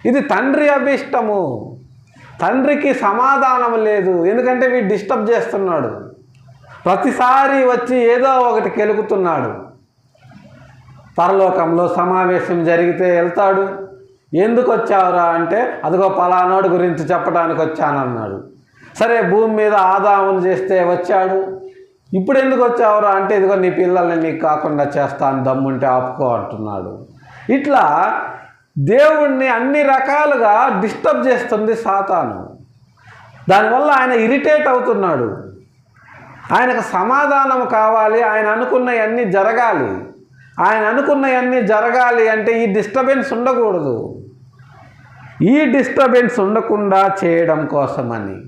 [SPEAKER 1] ఇది తండ్రి అభీష్టము. తండ్రికి సమాధానం లేదు. ఎందుకంటే వీడు డిస్టర్బ్ చేస్తున్నాడు. ప్రతిసారి వచ్చి ఏదో ఒకటి కెలుకుతున్నాడు. పరలోకంలో సమావేశం జరిగితే వెళ్తాడు. ఎందుకు వచ్చావురా అంటే అదిగో పలానాడు గురించి చెప్పడానికి వచ్చానన్నాడు. సరే, భూమి మీద ఆదామును చేస్తే వచ్చాడు. ఇప్పుడు ఎందుకు వచ్చావురా అంటే ఇదిగో నీ పిల్లల్ని నీకు కాకుండా చేస్తాను, దమ్ముంటే ఆపుకో అంటున్నాడు. ఇట్లా దేవుణ్ణి అన్ని రకాలుగా డిస్టర్బ్ చేస్తుంది సాతాను. దానివల్ల ఆయన ఇరిటేట్ అవుతున్నాడు. ఆయనకు సమాధానం కావాలి, ఆయన అనుకున్నవన్నీ జరగాలి. ఆయన అనుకున్నవన్నీ జరగాలి అంటే ఈ డిస్టర్బెన్స్ ఉండకూడదు. ఈ డిస్టర్బెన్స్ ఉండకుండా చేయడం కోసమని,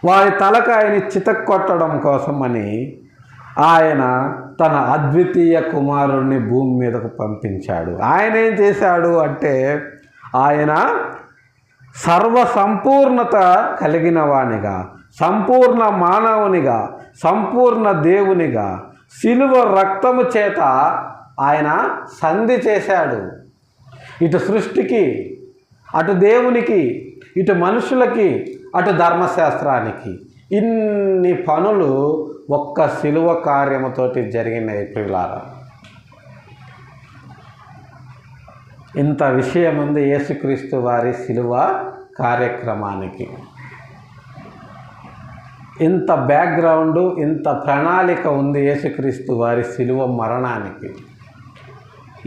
[SPEAKER 1] వారి తలకాయని చితక్కొట్టడం కోసమని ఆయన తన అద్వితీయ కుమారుణ్ణి భూమి మీదకు పంపించాడు. ఆయన ఏం చేశాడు అంటే, ఆయన సర్వసంపూర్ణత కలిగిన వానిగా, సంపూర్ణ మానవునిగా, సంపూర్ణ దేవునిగా శిలువ రక్తము చేత ఆయన సంధి చేశాడు. ఇటు సృష్టికి, అటు దేవునికి, ఇటు మనుషులకి, అటు ధర్మశాస్త్రానికి. ఇన్ని పనులు ఒక్క శిలువ కార్యముతోటి జరిగినాయి ప్రియులారా. ఇంత విషయం ఉంది యేసుక్రీస్తు వారి శిలువ కార్యక్రమానికి. ఇంత బ్యాక్గ్రౌండు, ఇంత ప్రణాళిక ఉంది యేసుక్రీస్తు వారి శిలువ మరణానికి.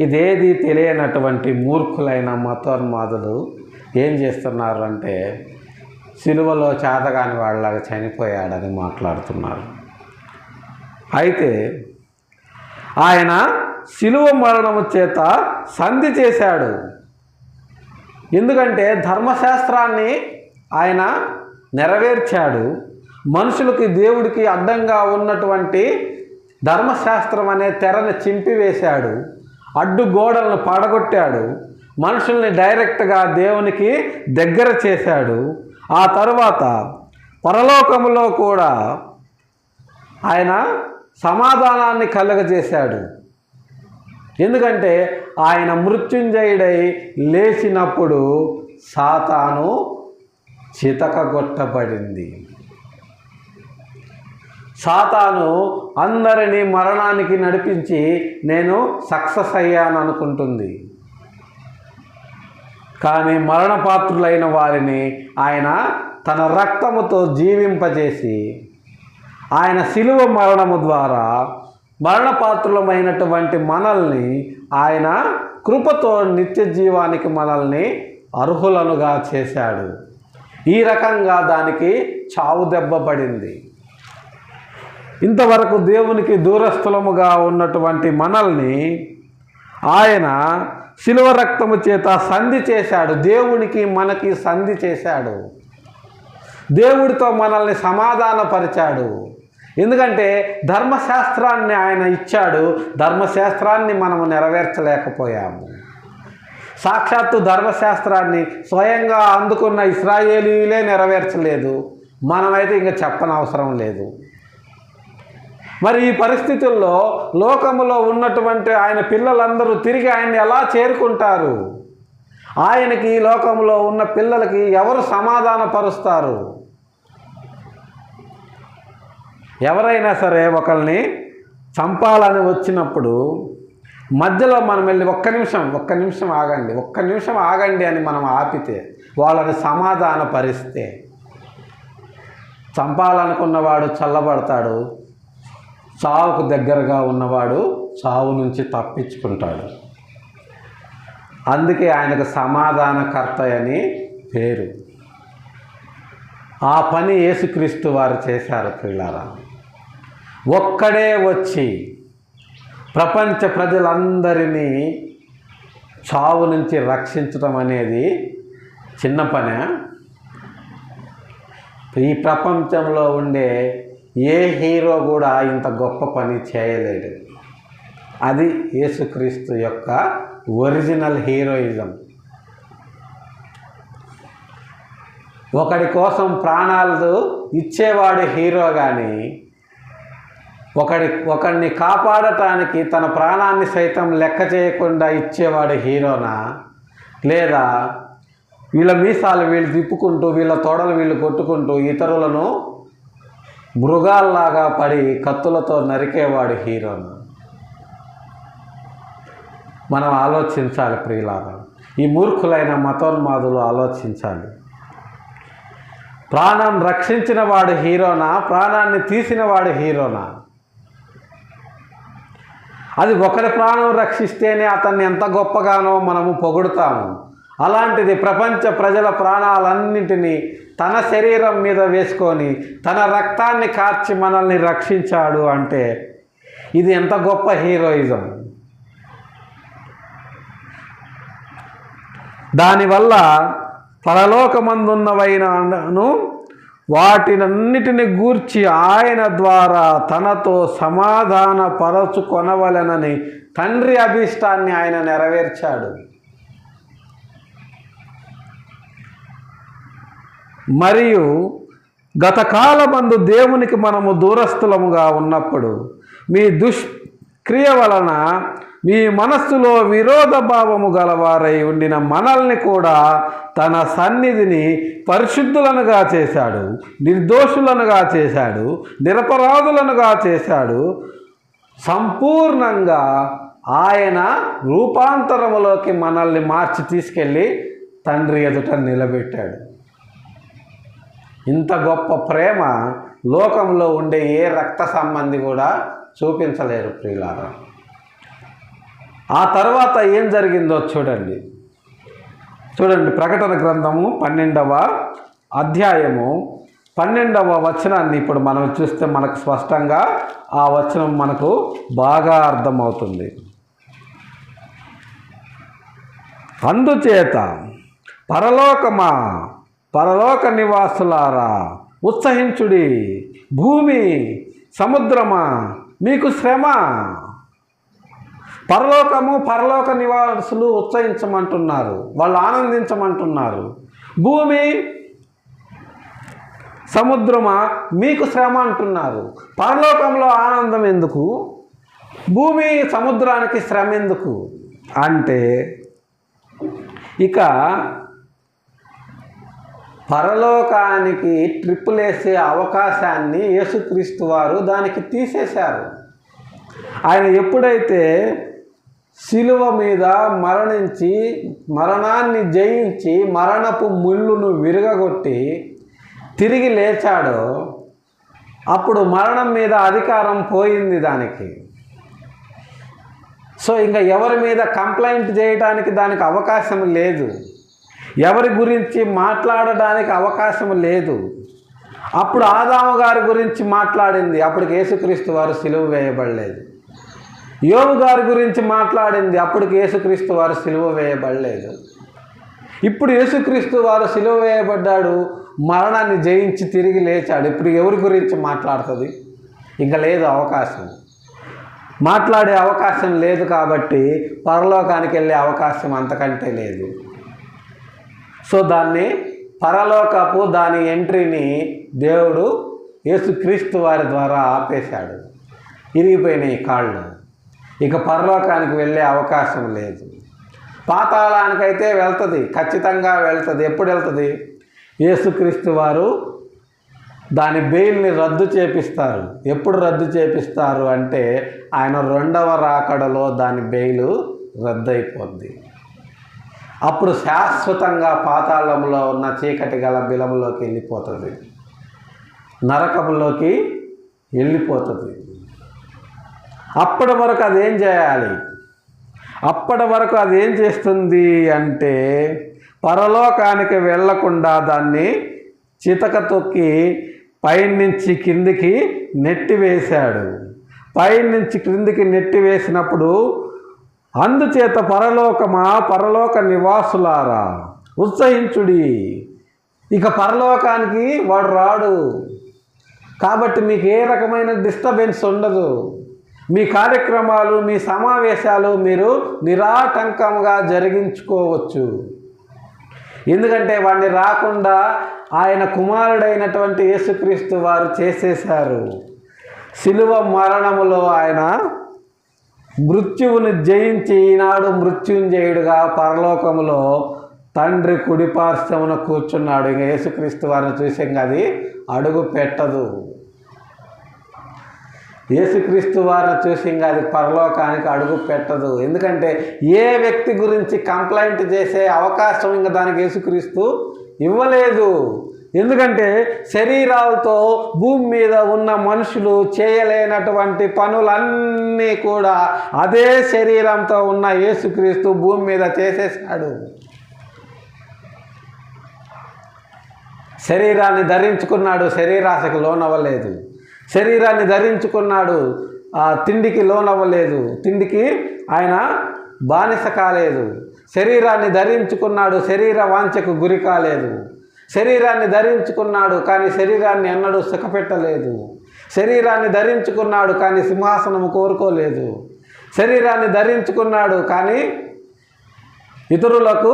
[SPEAKER 1] ఇదేది తెలియనటువంటి మూర్ఖులైన మతోన్మాదులు ఏం చేస్తున్నారు అంటే, శిలువలో చేతగాని వాళ్ళలాగా చనిపోయాడని మాట్లాడుతున్నారు. అయితే ఆయన శిలువ మరణము చేత సంధి చేశాడు. ఎందుకంటే ధర్మశాస్త్రాన్ని ఆయన నెరవేర్చాడు. మనుషులకి, దేవుడికి అడ్డంగా ఉన్నటువంటి ధర్మశాస్త్రం అనే తెరను చింపివేశాడు. అడ్డు గోడలను పడగొట్టాడు. మనుషుల్ని డైరెక్ట్గా దేవునికి దగ్గర చేశాడు. ఆ తరువాత పరలోకములో కూడా ఆయన సమాధానాన్ని కలుగజేశాడు. ఎందుకంటే ఆయన మృత్యుంజయుడై లేచినప్పుడు సాతాను చితకగొట్టబడింది. సాతాను అందరినీ మరణానికి నడిపించి నేను సక్సెస్ అయ్యాను అనుకుంటుంది. కానీ మరణపాత్రులైన వారిని ఆయన తన రక్తముతో జీవింపజేసి, ఆయన శిలువ మరణము ద్వారా మరణపాత్రులమైనటువంటి మనల్ని ఆయన కృపతో నిత్య జీవానికి మనల్ని అర్హులనుగా చేశాడు. ఈ రకంగా దానికి చావు దెబ్బ పడింది. ఇంతవరకు దేవునికి దూరస్థులముగా ఉన్నటువంటి మనల్ని ఆయన శిలువ రక్తము చేత సంధి చేశాడు. దేవునికి మనకి సంధి చేశాడు. దేవుడితో మనల్ని సమాధానపరిచాడు. ఎందుకంటే ధర్మశాస్త్రాన్ని ఆయన ఇచ్చాడు. ధర్మశాస్త్రాన్ని మనము నెరవేర్చలేకపోయాము. సాక్షాత్తు ధర్మశాస్త్రాన్ని స్వయంగా అందుకున్న ఇశ్రాయేలీయులే నెరవేర్చలేదు. మనమైతే ఇంకా చెప్పనవసరం లేదు. మరి ఈ పరిస్థితుల్లో లోకములో ఉన్నటువంటి ఆయన పిల్లలందరూ తిరిగి ఆయన్ని ఎలా చేరుకుంటారు? ఆయనకి ఈ లోకంలో ఉన్న పిల్లలకి ఎవరు సమాధానపరుస్తారు? ఎవరైనా సరే ఒకరిని చంపాలని వచ్చినప్పుడు మధ్యలో మనం వెళ్ళి ఒక్క నిమిషం ఆగండి అని మనం ఆపితే, వాళ్ళని సమాధానపరిస్తే చంపాలనుకున్నవాడు చల్లబడతాడు. చావుకు దగ్గరగా ఉన్నవాడు చావు నుంచి తప్పించుకుంటాడు. అందుకే ఆయనకు సమాధానకర్త అని పేరు. ఆ పని యేసుక్రీస్తు వారు చేశారు ప్రియులారా. ఒక్కడే వచ్చి ప్రపంచ ప్రజలందరినీ చావు నుంచి రక్షించడం అనేది చిన్న పనే? ఈ ప్రపంచంలో ఉండే ఏ హీరో కూడా ఇంత గొప్ప పని చేయలేడు. అది యేసుక్రీస్తు యొక్క ఒరిజినల్ హీరోయిజం. ఒకడి కోసం ప్రాణాలు ఇచ్చేవాడు హీరో, కానీ ఒకడిని కాపాడటానికి తన ప్రాణాన్ని సైతం లెక్క చేయకుండా ఇచ్చేవాడు హీరోనా? లేదా వీళ్ళ మీసాలు వీళ్ళు తిప్పుకుంటూ, వీళ్ళ తొడలు వీళ్ళు కొట్టుకుంటూ ఇతరులను మృగాల్లాగా పడి కత్తులతో నరికేవాడు హీరోనా? మనం ఆలోచించాలి ప్రియులారా. ఈ మూర్ఖులైన మతోన్మాదులు ఆలోచించాలి. ప్రాణం రక్షించిన వాడు హీరోనా? ప్రాణాన్ని తీసిన వాడు హీరోనా? అది ఒకరి ప్రాణం రక్షిస్తేనే అతన్ని ఎంత గొప్పగానో మనము పొగుడుతాము. అలాంటిది ప్రపంచ ప్రజల ప్రాణాలన్నింటినీ తన శరీరం మీద వేసుకొని తన రక్తాన్ని కార్చి మనల్ని రక్షించాడు అంటే ఇది ఎంత గొప్ప హీరోయిజం. దానివల్ల పరలోకమందున్నవైనను వాటినన్నిటిని గూర్చి ఆయన ద్వారా తనతో సమాధాన పరచుకొనవలెనని తండ్రి అభీష్టాన్ని ఆయన నెరవేర్చాడు. మరియు గతకాలమందు దేవునికి మనము దూరస్థులముగా ఉన్నప్పుడు మీ దుష్క్రియ వలన మీ మనస్సులో విరోధ భావము గలవారై ఉండిన మనల్ని కూడా తన సన్నిధిని పరిశుద్ధులనుగా చేశాడు, నిర్దోషులనుగా చేశాడు, నిరపరాధులనుగా చేశాడు. సంపూర్ణంగా ఆయన రూపాంతరములోకి మనల్ని మార్చి తీసుకెళ్ళి తండ్రి ఎదుట నిలబెట్టాడు. ఇంత గొప్ప ప్రేమ లోకంలో ఉండే ఏ రక్త సంబంధి కూడా చూపించలేరు ప్రియులారా. ఆ తర్వాత ఏం జరిగిందో చూడండి. ప్రకటన గ్రంథము 12వ అధ్యాయము 12వ వచనాన్ని ఇప్పుడు మనం చూస్తే మనకు స్పష్టంగా ఆ వచనం మనకు బాగా అర్థమవుతుంది. అందుచేత పరలోక నివాసులారా ఉత్సహించుడి, భూమి సముద్రమా మీకు శ్రమ. పరలోక నివాసులు ఉత్సహించమంటున్నారు, వాళ్ళు ఆనందించమంటున్నారు. భూమి సముద్రమా మీకు శ్రమ అంటున్నారు. పరలోకంలో ఆనందం ఎందుకు, భూమి సముద్రానికి శ్రమ ఎందుకు అంటే ఇక పరలోకానికి ట్రిప్పులేసే అవకాశాన్ని యేసుక్రీస్తు వారు దానికి తీసేశారు. ఆయన ఎప్పుడైతే శిలువ మీద మరణించి మరణాన్ని జయించి మరణపు ముళ్ళును విరగగొట్టి తిరిగి లేచాడో అప్పుడు మరణం మీద అధికారం పోయింది దానికి. సో ఇంకా ఎవరి మీద కంప్లైంట్ చేయడానికి దానికి అవకాశం లేదు, ఎవరి గురించి మాట్లాడడానికి అవకాశం లేదు. అప్పుడు ఆదాము గారి గురించి మాట్లాడింది, అప్పటికి యేసుక్రీస్తు వారు సిలువ వేయబడలేదు. యోబు గారి గురించి మాట్లాడింది, అప్పటికి యేసుక్రీస్తు వారు సిలువ వేయబడలేదు. ఇప్పుడు యేసుక్రీస్తు వారు సిలువ వేయబడ్డాడు, మరణాన్ని జయించి తిరిగి లేచాడు. ఇప్పుడు ఎవరి గురించి మాట్లాడుతుంది? ఇంకా లేదు అవకాశం, మాట్లాడే అవకాశం లేదు. కాబట్టి పరలోకానికి వెళ్ళే అవకాశం అంతకంటే లేదు. సో దాని ఎంట్రీని దేవుడు యేసుక్రీస్తు వారి ద్వారా ఆపేశాడు. ఇరిగిపోయినాయి కాళ్ళు, ఇక పరలోకానికి వెళ్ళే అవకాశం లేదు. పాతాళానికైతే వెళ్తుంది, ఖచ్చితంగా వెళ్తుంది. ఎప్పుడు వెళ్తుంది? యేసుక్రీస్తు వారు దాని బెయిల్ని రద్దు చేపిస్తారు. ఎప్పుడు రద్దు చేపిస్తారు అంటే ఆయన 2వ రాకడలో దాని బెయిల్ రద్దయిపోద్ది. అప్పుడు శాశ్వతంగా పాతాళంలో ఉన్న చీకటి గల బిలములోకి వెళ్ళిపోతుంది, నరకంలోకి వెళ్ళిపోతుంది. అప్పటి వరకు అదేం చేయాలి? అప్పటి వరకు అదేం చేస్తుంది అంటే పరలోకానికి వెళ్లకుండా దాన్ని చితక తొక్కి పైనుంచి కిందికి నెట్టివేశాడు. పైనుంచి క్రిందికి నెట్టివేసినప్పుడు అందుచేత పరలోక నివాసులారా ఉత్సహించుడి. ఇక పరలోకానికి వాడు రాడు కాబట్టి మీకు ఏ రకమైన డిస్టర్బెన్స్ ఉండదు. మీ కార్యక్రమాలు, మీ సమావేశాలు మీరు నిరాటంకంగా జరిగించుకోవచ్చు. ఎందుకంటే వాడిని రాకుండా ఆయన కుమారుడైనటువంటి యేసుక్రీస్తు వారు చేసేశారు. శిలువ మరణములో ఆయన మృత్యువుని జయించి ఈనాడు మృత్యుంజయుడుగా పరలోకములో తండ్రి కుడిపార్శ్వమున కూర్చున్నాడు. ఇంకా యేసుక్రీస్తు వారిని చూసి ఇంకా అది అడుగు పెట్టదు. యేసుక్రీస్తు వారిని చూసి ఇంకా అది పరలోకానికి అడుగు పెట్టదు. ఎందుకంటే ఏ వ్యక్తి గురించి కంప్లైంట్ చేసే అవకాశం ఇంకా దానికి యేసుక్రీస్తు ఇవ్వలేదు. ఎందుకంటే శరీరాలతో భూమి మీద ఉన్న మనుషులు చేయలేనటువంటి పనులన్నీ కూడా అదే శరీరంతో ఉన్న యేసుక్రీస్తు భూమి మీద చేసేసాడు. శరీరాన్ని ధరించుకున్నాడు, శరీరాశకు లోనవ్వలేదు. శరీరాన్ని ధరించుకున్నాడు, తిండికి లోనవ్వలేదు, తిండికి ఆయన బానిస కాలేదు. శరీరాన్ని ధరించుకున్నాడు, శరీర వాంఛకు గురి కాలేదు. శరీరాన్ని ధరించుకున్నాడు కానీ శరీరాన్ని ఎన్నడూ సుఖపెట్టలేదు. శరీరాన్ని ధరించుకున్నాడు కానీ సింహాసనము కోరుకోలేదు. శరీరాన్ని ధరించుకున్నాడు కానీ ఇతరులకు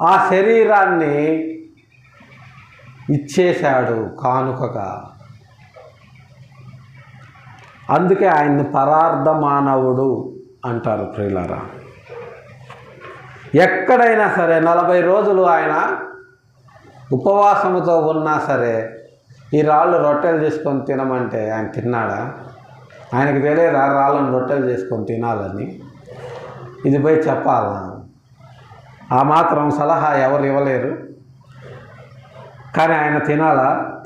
[SPEAKER 1] ఆ శరీరాన్ని ఇచ్చేశాడు కానుకగా. అందుకే ఆయన్ని పరార్థ మానవుడు అంటారు ప్రియులారా. ఎక్కడైనా సరే 40 రోజులు ఆయన ఉపవాసముతో ఉన్నా సరే ఈ రాళ్ళు రొట్టెలు చేసుకొని తినమంటే ఆయన తిన్నాడా? ఆయనకు తెలియదా రాళ్ళను రొట్టెలు చేసుకొని తినాలని? ఇది పోయి చెప్పాలా? ఆ మాత్రం సలహా ఎవరు ఇవ్వలేరు. కానీ ఆయన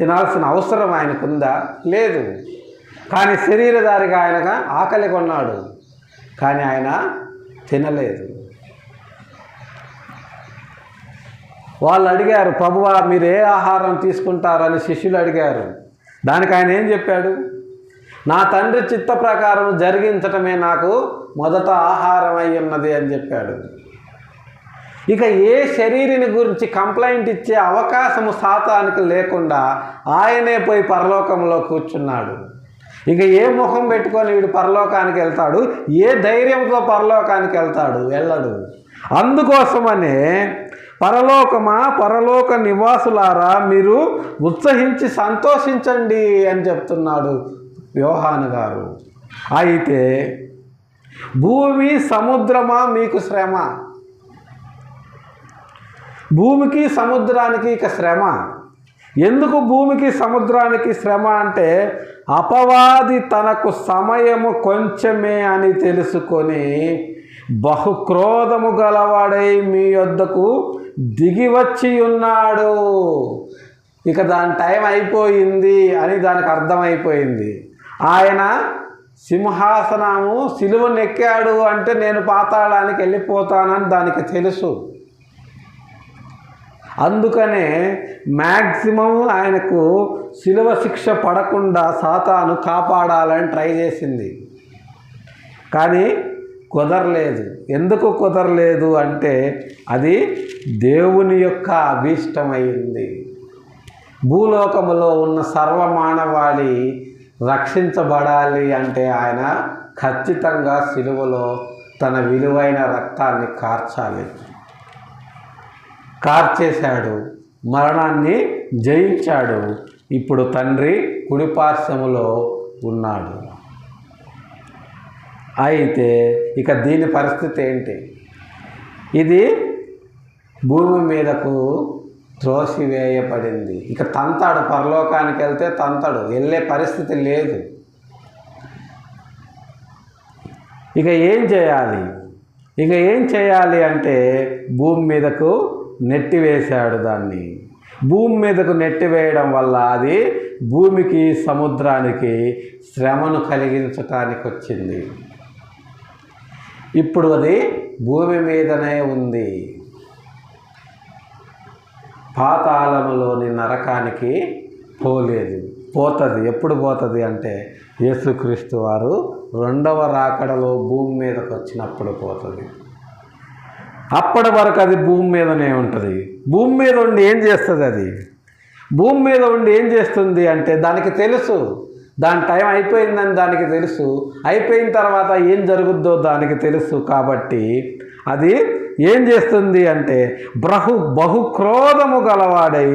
[SPEAKER 1] తినాల్సిన అవసరం ఆయనకుందా? లేదు. కానీ శరీరధారిగా ఆయనగా ఆకలి కొన్నాడు, కానీ ఆయన తినలేదు. వాళ్ళు అడిగారు, ప్రభువా మీరు ఏ ఆహారం తీసుకుంటారని శిష్యులు అడిగారు. దానికి ఆయన ఏం చెప్పాడు? నా తండ్రి చిత్త ప్రకారం జరిగించటమే నాకు మొదట ఆహారం అయి ఉన్నది అని చెప్పాడు. ఇక ఏ శరీరిని గురించి కంప్లైంట్ ఇచ్చే అవకాశము సాతానికి లేకుండా ఆయనే పోయి పరలోకంలో కూర్చున్నాడు. ఇక ఏ ముఖం పెట్టుకొని వీడు పరలోకానికి వెళ్తాడు? ఏ ధైర్యంతో పరలోకానికి వెళ్తాడు? వెళ్ళడు. అందుకోసమనే పరలోక నివాసులారా మీరు ఉత్సహించి సంతోషించండి అని చెప్తున్నాడు యోహాను గారు. అయితే భూమి సముద్రమా మీకు శ్రమ. భూమికి సముద్రానికి ఇక శ్రమ. ఎందుకు భూమికి సముద్రానికి శ్రమ అంటే అపవాది తనకు సమయము కొంచెమే అని తెలుసుకొని బహుక్రోధము గలవాడై మీ యొద్దకు దిగివచ్చి ఉన్నాడు. ఇక దాని టైం అయిపోయింది అని దానికి అర్థమైపోయింది. ఆయన సింహాసనము సిలువనెక్కాడు అంటే నేను పాతాళానికి వెళ్ళిపోతానని దానికి తెలుసు. అందుకనే మ్యాక్సిమం ఆయనకు శిలువ శిక్ష పడకుండా సాతాను కాపాడాలని ట్రై చేసింది, కానీ కుదరలేదు. ఎందుకు కుదరలేదు అంటే అది దేవుని యొక్క అభీష్టమైంది. భూలోకములో ఉన్న సర్వమానవాళి రక్షించబడాలి అంటే ఆయన ఖచ్చితంగా శిలువలో తన విలువైన రక్తాన్ని కార్చేశాడు, మరణాన్ని జయించాడు. ఇప్పుడు తండ్రి కుడిపార్శ్వములో ఉన్నాడు. అయితే ఇక దీని పరిస్థితి ఏంటి? ఇది భూమి మీదకు త్రోసివేయబడింది. ఇక తంతాడు, పరలోకానికి వెళ్తే తంతాడు, వెళ్ళే పరిస్థితి లేదు. ఇక ఏం చేయాలి అంటే భూమి మీదకు నెట్టివేశాడు దాన్ని. భూమి మీదకు నెట్టివేయడం వల్ల అది భూమికి సముద్రానికి శ్రమను కలిగించటానికి వచ్చింది. ఇప్పుడు అది భూమి మీదనే ఉంది, పాతాళములోని నరకానికి పోతుంది. ఎప్పుడు పోతుంది అంటే యేసుక్రీస్తు వారు 2వ రాకడలో భూమి మీదకి వచ్చినప్పుడు పోతుంది. అప్పటి వరకు అది భూమి మీదనే ఉంటుంది. భూమి మీద ఉండి ఏం చేస్తుంది? అది భూమి మీద ఉండి ఏం చేస్తుంది అంటే దానికి తెలుసు, దాని టైం అయిపోయిందని దానికి తెలుసు. అయిపోయిన తర్వాత ఏం జరుగుద్దో దానికి తెలుసు. కాబట్టి అది ఏం చేస్తుంది అంటే బహుక్రోధము గలవాడై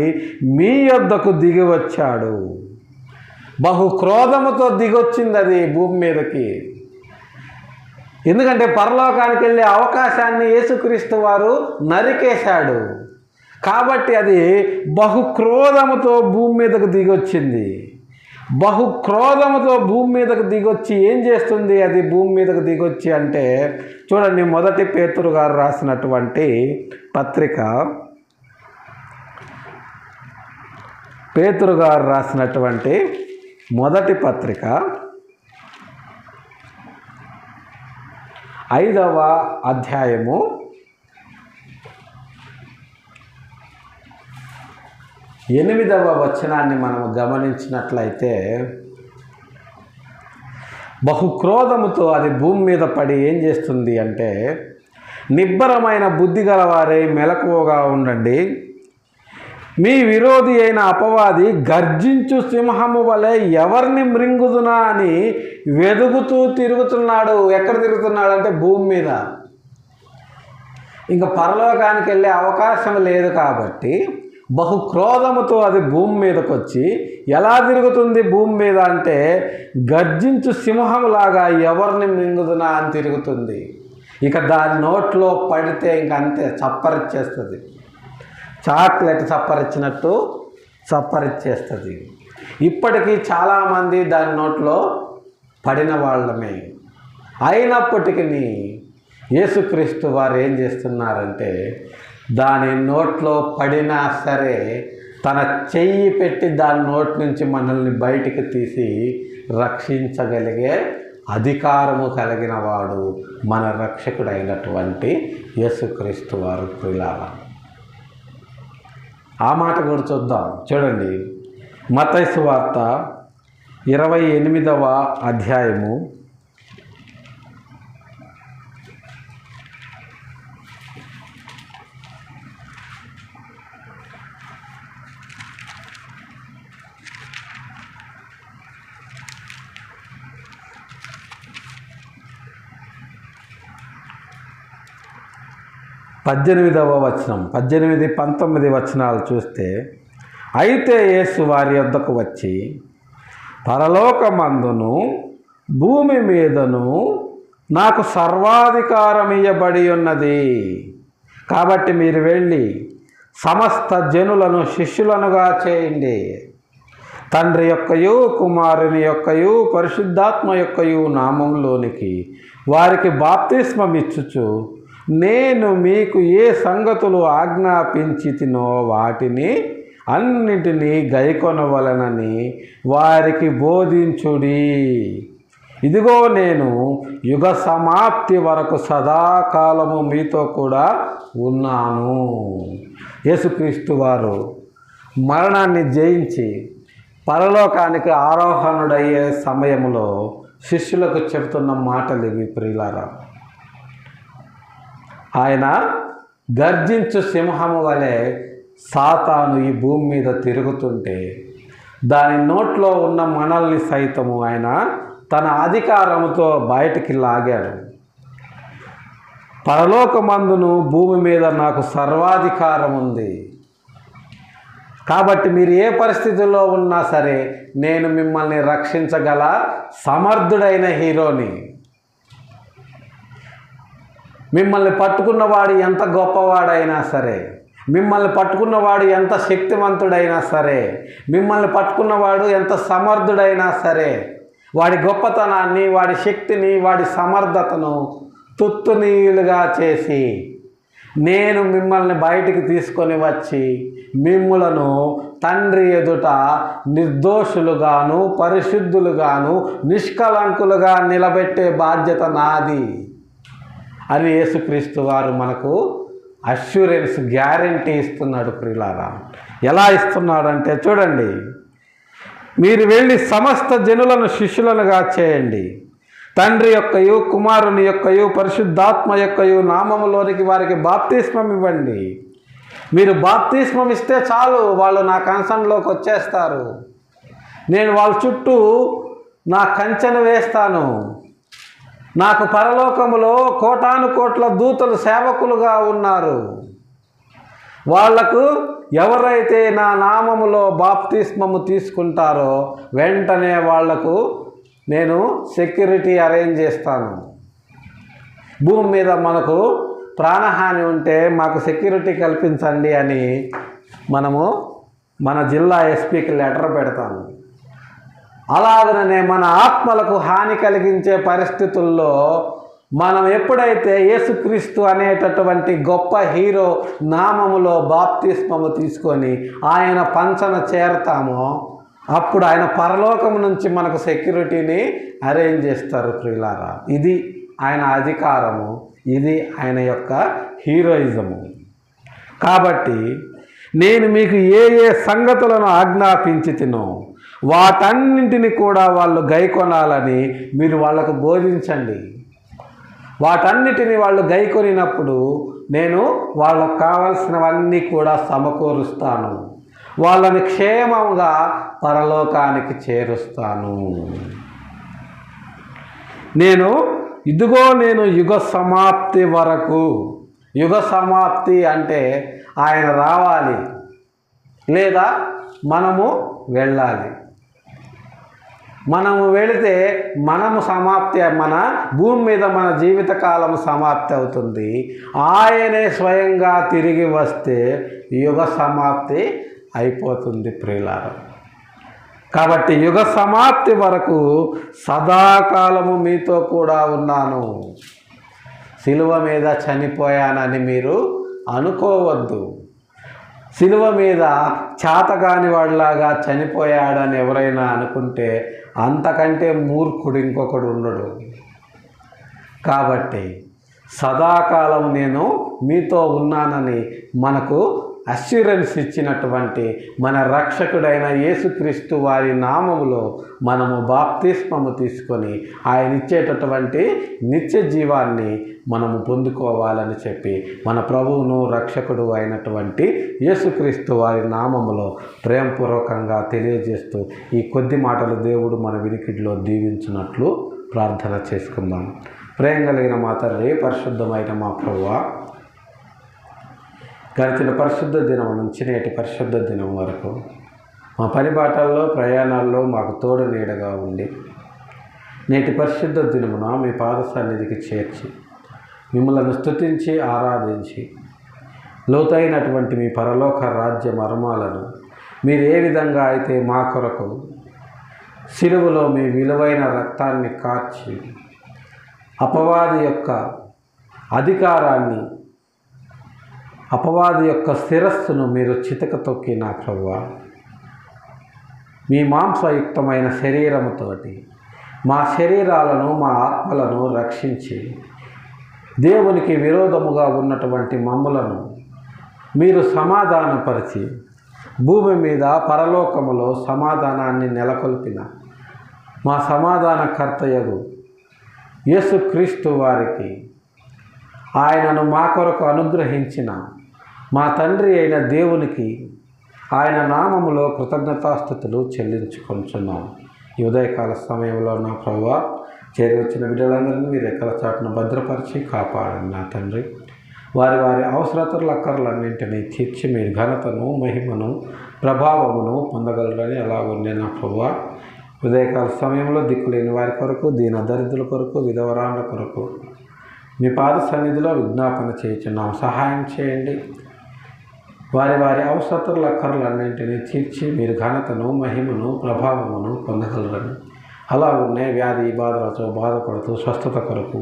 [SPEAKER 1] మీ యొద్దకు దిగి వచ్చాడు. బహుక్రోధముతో దిగొచ్చింది అది భూమి మీదకి. ఎందుకంటే పరలోకానికి వెళ్ళే అవకాశాన్ని యేసుక్రీస్తు వారు నరికేశాడు. కాబట్టి అది బహుక్రోధముతో భూమి మీదకు దిగొచ్చింది. బహుక్రోధముతో భూమి మీదకు దిగొచ్చి ఏం చేస్తుంది? అది భూమి మీదకు దిగొచ్చి అంటే చూడండి, 1 పేతురు గారు రాసినటువంటి పత్రిక పేతురు గారు రాసినటువంటి మొదటి పత్రిక 5వ అధ్యాయము 8వ వచనాన్ని మనం గమనించినట్లయితే, బహుక్రోధముతో అది భూమి మీద పడి ఏం చేస్తుంది అంటే, నిబ్బరమైన బుద్ధి గలవారే మెలకువగా ఉండండి, మీ విరోధి అయిన అపవాది గర్జించు సింహము వలె ఎవరిని మృంగుదునా అని వెదుగుతూ తిరుగుతున్నాడు. ఎక్కడ తిరుగుతున్నాడు అంటే భూమి మీద. ఇంకా పరలోకానికి వెళ్ళే అవకాశం లేదు కాబట్టి బహుక్రోధముతో అది భూమి మీదకి వచ్చి ఎలా తిరుగుతుంది భూమి మీద అంటే, గర్జించు సింహంలాగా ఎవరిని మింగుదునా అని తిరుగుతుంది. ఇక దాని నోట్లో పడితే ఇంక అంతే, చప్పరిచ్చేస్తుంది. చాక్లెట్ చప్పరిచ్చినట్టు చప్పరిచ్చేస్తుంది. ఇప్పటికీ చాలామంది దాని నోట్లో పడిన వాళ్ళమే. అయినప్పటికీ యేసుక్రీస్తు వారు ఏం చేస్తున్నారంటే, దాని నోట్లో పడినా సరే తన చెయ్యి పెట్టి దాని నోటి నుంచి మనల్ని బయటికి తీసి రక్షించగలిగే అధికారము కలిగిన వాడు మన రక్షకుడైనటువంటి యేసుక్రీస్తు వారు. ప్రియులారా, ఆ మాట కూడా చూద్దాం. చూడండి, మత్తయి సువార్త 28వ అధ్యాయము 18వ వచనం, 18, 19 వచనాలు చూస్తే, అయితే యేసు వారి యొద్దకు వచ్చి, పరలోకమందును భూమి మీదను నాకు సర్వాధికారం ఇయ్యబడి ఉన్నది, కాబట్టి మీరు వెళ్ళి సమస్త జనులను శిష్యులనుగా చేయండి, తండ్రి యొక్కయు కుమారుని యొక్కయు పరిశుద్ధాత్మ యొక్కయు నామంలోనికి వారికి బాప్తిస్మమిచ్చుచు నేను మీకు ఏ సంగతులు ఆజ్ఞాపించితినో వాటిని అన్నిటినీ గైకొనవలనని వారికి బోధించుడి. ఇదిగో నేను యుగ సమాప్తి వరకు సదాకాలము మీతో కూడా ఉన్నాను. యేసుక్రీస్తు వారు మరణాన్ని జయించి పరలోకానికి ఆరోహణుడయ్యే సమయంలో శిష్యులకు చెబుతున్న మాటలు ఇవి. ప్రియులారా, ఆయన గర్జించు సింహము వలె సాతాను ఈ భూమి మీద తిరుగుతుంటే దాని నోట్లో ఉన్న మనల్ని సైతము ఆయన తన అధికారముతో బయటికి లాగాడు. పరలోకమందును భూమి మీద నాకు సర్వాధికారం ఉంది, కాబట్టి మీరు ఏ పరిస్థితుల్లో ఉన్నా సరే నేను మిమ్మల్ని రక్షించగల సమర్థుడైన హీరోని. మిమ్మల్ని పట్టుకున్నవాడు ఎంత గొప్పవాడైనా సరే, మిమ్మల్ని పట్టుకున్నవాడు ఎంత శక్తివంతుడైనా సరే, మిమ్మల్ని పట్టుకున్నవాడు ఎంత సమర్థుడైనా సరే, వాడి గొప్పతనాన్ని, వాడి శక్తిని, వాడి సమర్థతను తుత్తునీయులుగా చేసి నేను మిమ్మల్ని బయటికి తీసుకొని వచ్చి మిమ్ములను తండ్రి ఎదుట నిర్దోషులుగాను పరిశుద్ధులుగాను నిష్కలంకులుగా నిలబెట్టే బాధ్యత నాది అని యేసుక్రీస్తు వారు మనకు అష్యూరెన్స్, గ్యారంటీ ఇస్తున్నాడు. ప్రియులారా, ఎలా ఇస్తున్నాడంటే చూడండి, మీరు వెళ్ళి సమస్త జనులను శిష్యులనుగా చేయండి, తండ్రి యొక్కయు కుమారుని యొక్కయు పరిశుద్ధాత్మ యొక్కయు నామములోనికి వారికి బాప్తిస్మం ఇవ్వండి. మీరు బాప్తిస్మం ఇస్తే చాలు, వాళ్ళు నా కన్సర్న్లోకి వచ్చేస్తారు. నేను వాళ్ళ చుట్టూ నా కంచెను వేస్తాను. నాకు పరలోకములో కోటాను కోట్ల దూతలు సేవకులుగా ఉన్నారు. వాళ్లకు ఎవరైతే నా నామములో బాప్తిస్మము తీసుకుంటారో వెంటనే వాళ్లకు నేను సెక్యూరిటీ అరేంజ్ చేస్తాను. భూమి మీద మనకు ప్రాణహాని ఉంటే మాకు సెక్యూరిటీ కల్పించండి అని మనము మన జిల్లా ఎస్పీకి లెటర్ పెడతాము. అలాగనే మన ఆత్మలకు హాని కలిగించే పరిస్థితుల్లో మనం ఎప్పుడైతే యేసుక్రీస్తు అనేటటువంటి గొప్ప హీరో నామములో బాప్తిస్మము తీసుకొని ఆయన పంచన చేరతామో అప్పుడు ఆయన పరలోకం నుంచి మనకు సెక్యూరిటీని అరేంజ్ చేస్తారు ప్రియులారా. ఇది ఆయన అధికారము, ఇది ఆయన యొక్క హీరోయిజము. కాబట్టి నేను మీకు ఏ ఏ సంగతులను ఆజ్ఞాపించితినో వాటన్నింటిని కూడా వాళ్ళు గైకొనాలని మీరు వాళ్ళకు బోధించండి. వాటన్నిటిని వాళ్ళు గైకొనినప్పుడు నేను వాళ్ళకు కావలసినవన్నీ కూడా సమకూరుస్తాను, వాళ్ళని క్షేమంగా పరలోకానికి చేరుస్తాను. నేను యుగ సమాప్తి వరకు, యుగ సమాప్తి అంటే ఆయన రావాలి లేదా మనము వెళ్ళాలి. మనము వెళితే మనము సమాప్తి, మన భూమి మీద మన జీవితకాలం సమాప్తి అవుతుంది. ఆయనే స్వయంగా తిరిగి వస్తే యుగ సమాప్తి అయిపోతుంది ప్రియులారా. కాబట్టి యుగ సమాప్తి వరకు సదాకాలము మీతో కూడా ఉన్నాను. సిలువ మీద చనిపోయానని మీరు అనుకోవద్దు. సిలువ మీద చాతగాని వాడిలాగా చనిపోయాడని ఎవరైనా అనుకుంటే అంతకంటే మూర్ఖుడు ఇంకొకడు ఉండడు. కాబట్టి సదాకాలం నేను మీతో ఉన్నానని మనకు అష్యూరెన్స్ ఇచ్చినటువంటి మన రక్షకుడైన యేసుక్రీస్తు వారి నామములో మనము బాప్తిస్మము తీసుకొని ఆయన ఇచ్చేటటువంటి నిత్య జీవాన్ని మనము పొందుకోవాలని చెప్పి మన ప్రభువును రక్షకుడు అయినటువంటి యేసుక్రీస్తు వారి నామములో ప్రేమపూర్వకంగా తెలియజేస్తూ ఈ కొద్ది మాటలు దేవుడు మన వినికిడిలో దీవించినట్లు ప్రార్థన చేసుకుందాం. ప్రేమ కలిగిన మా తండ్రి, పరిశుద్ధమైన మా ప్రభువా, గడిచిన పరిశుద్ధ దినం నుంచి నేటి పరిశుద్ధ దినం వరకు మా పనిబాటల్లో ప్రయాణాల్లో మాకు తోడు నీడగా ఉండి నేటి పరిశుద్ధ దినమున మీ పాద సన్నిధికి చేర్చి మిమ్మల్ని స్తుతించి ఆరాధించి లోతైనటువంటి మీ పరలోక రాజ్య మర్మాలను మీరు ఏ విధంగా అయితే మా కొరకు సిలువలో మీ విలువైన రక్తాన్ని కార్చి అపవాది యొక్క అధికారాన్ని, అపవాది యొక్క శిరస్సును మీరు చితక తొక్కి నా ప్రభువా, మీ మాంసయుక్తమైన శరీరముతోటి మా శరీరాలను మా ఆత్మలను రక్షించి దేవునికి విరోధముగా ఉన్నటువంటి మమ్ములను మీరు సమాధానపరిచి భూమి మీద పరలోకములో సమాధానాన్ని నెలకొల్పిన మా సమాధానకర్తయగు యేసుక్రీస్తు వారికి, ఆయనను మా కొరకు అనుగ్రహించిన మా తండ్రి అయిన దేవునికి ఆయన నామములో కృతజ్ఞతాస్తుతులు చెల్లించుకొంచున్నాం. ఈ ఉదయకాల సమయంలో నా ప్రభువా, చేరి వచ్చిన బిడ్డలందరినీ మీరు రెక్కల చాటును భద్రపరిచి కాపాడండి నా తండ్రి. వారి వారి అవసరతల అక్కర్లన్నింటినీ తీర్చి మీరు ఘనతను, మహిమను, ప్రభావమును పొందగలరని అలాగే నా ప్రభువా, ఉదయకాల సమయంలో దిక్కులేని వారి కొరకు, దీన దరిద్రుల కొరకు, విధవరాండ్ల కొరకు మీ పాద సన్నిధిలో విజ్ఞాపన చేయుచున్నాం. సహాయం చేయండి. వారి వారి అవసరతల అక్కర్లన్నింటినీ తీర్చి మీరు ఘనతను, మహిమను, ప్రభావమును పొందగలరని అలాగే వ్యాధి బాధలతో బాధపడుతూ స్వస్థత కొరకు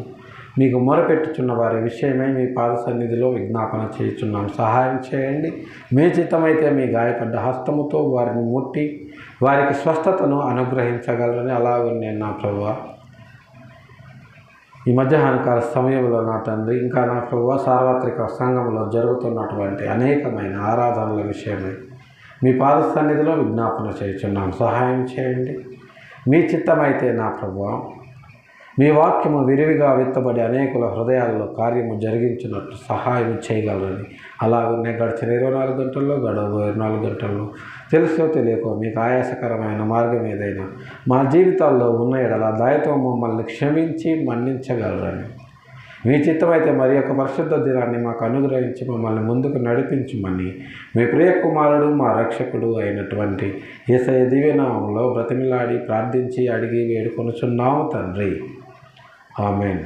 [SPEAKER 1] మీకు మొరపెట్టుచున్న వారి విషయమై మీ పాద సన్నిధిలో విజ్ఞాపన చేయుచున్నాం. సహాయం చేయండి. మీ చిత్తమైతే మీ గాయపడ్డ హస్తముతో వారిని ముట్టి వారికి స్వస్థతను అనుగ్రహించగలరని అలాగే నా ప్రభువా, ఈ మధ్యాహ్నకాల సమయంలో నా తండ్రి ఇంకా నా ప్రభువా, సార్వత్రిక సంఘంలో జరుగుతున్నటువంటి అనేకమైన ఆరాధనల విషయమై మీ పాద సన్నిధిలో విజ్ఞాపన చేయుచున్నాం. సహాయం చేయండి. మీ చిత్తమైతే నా ప్రభువా, మీ వాక్యము విరివిగా విత్తబడి అనేకుల హృదయాల్లో కార్యము జరిగించినట్టు సహాయం చేయగలరని అలాగే గడిచిన 24 గంటల్లో, గడవ 24 గంటల్లో తెలుసో తెలియకో మీకు ఆయాసకరమైన మార్గం ఏదైనా మా జీవితాల్లో ఉన్న ఎడల దయతో మమ్మల్ని క్షమించి మన్నించగలరని, మీ చిత్తమైతే మరి యొక్క పరిశుద్ధ దినాన్ని మాకు అనుగ్రహించి మమ్మల్ని ముందుకు నడిపించమని మీ ప్రియ కుమారుడు మా రక్షకుడు అయినటువంటి యేసయ్య దివ్యనామంలో బ్రతిమిలాడి ప్రార్థించి అడిగి వేడుకొనుచున్నాము తండ్రి. ఆమేన్.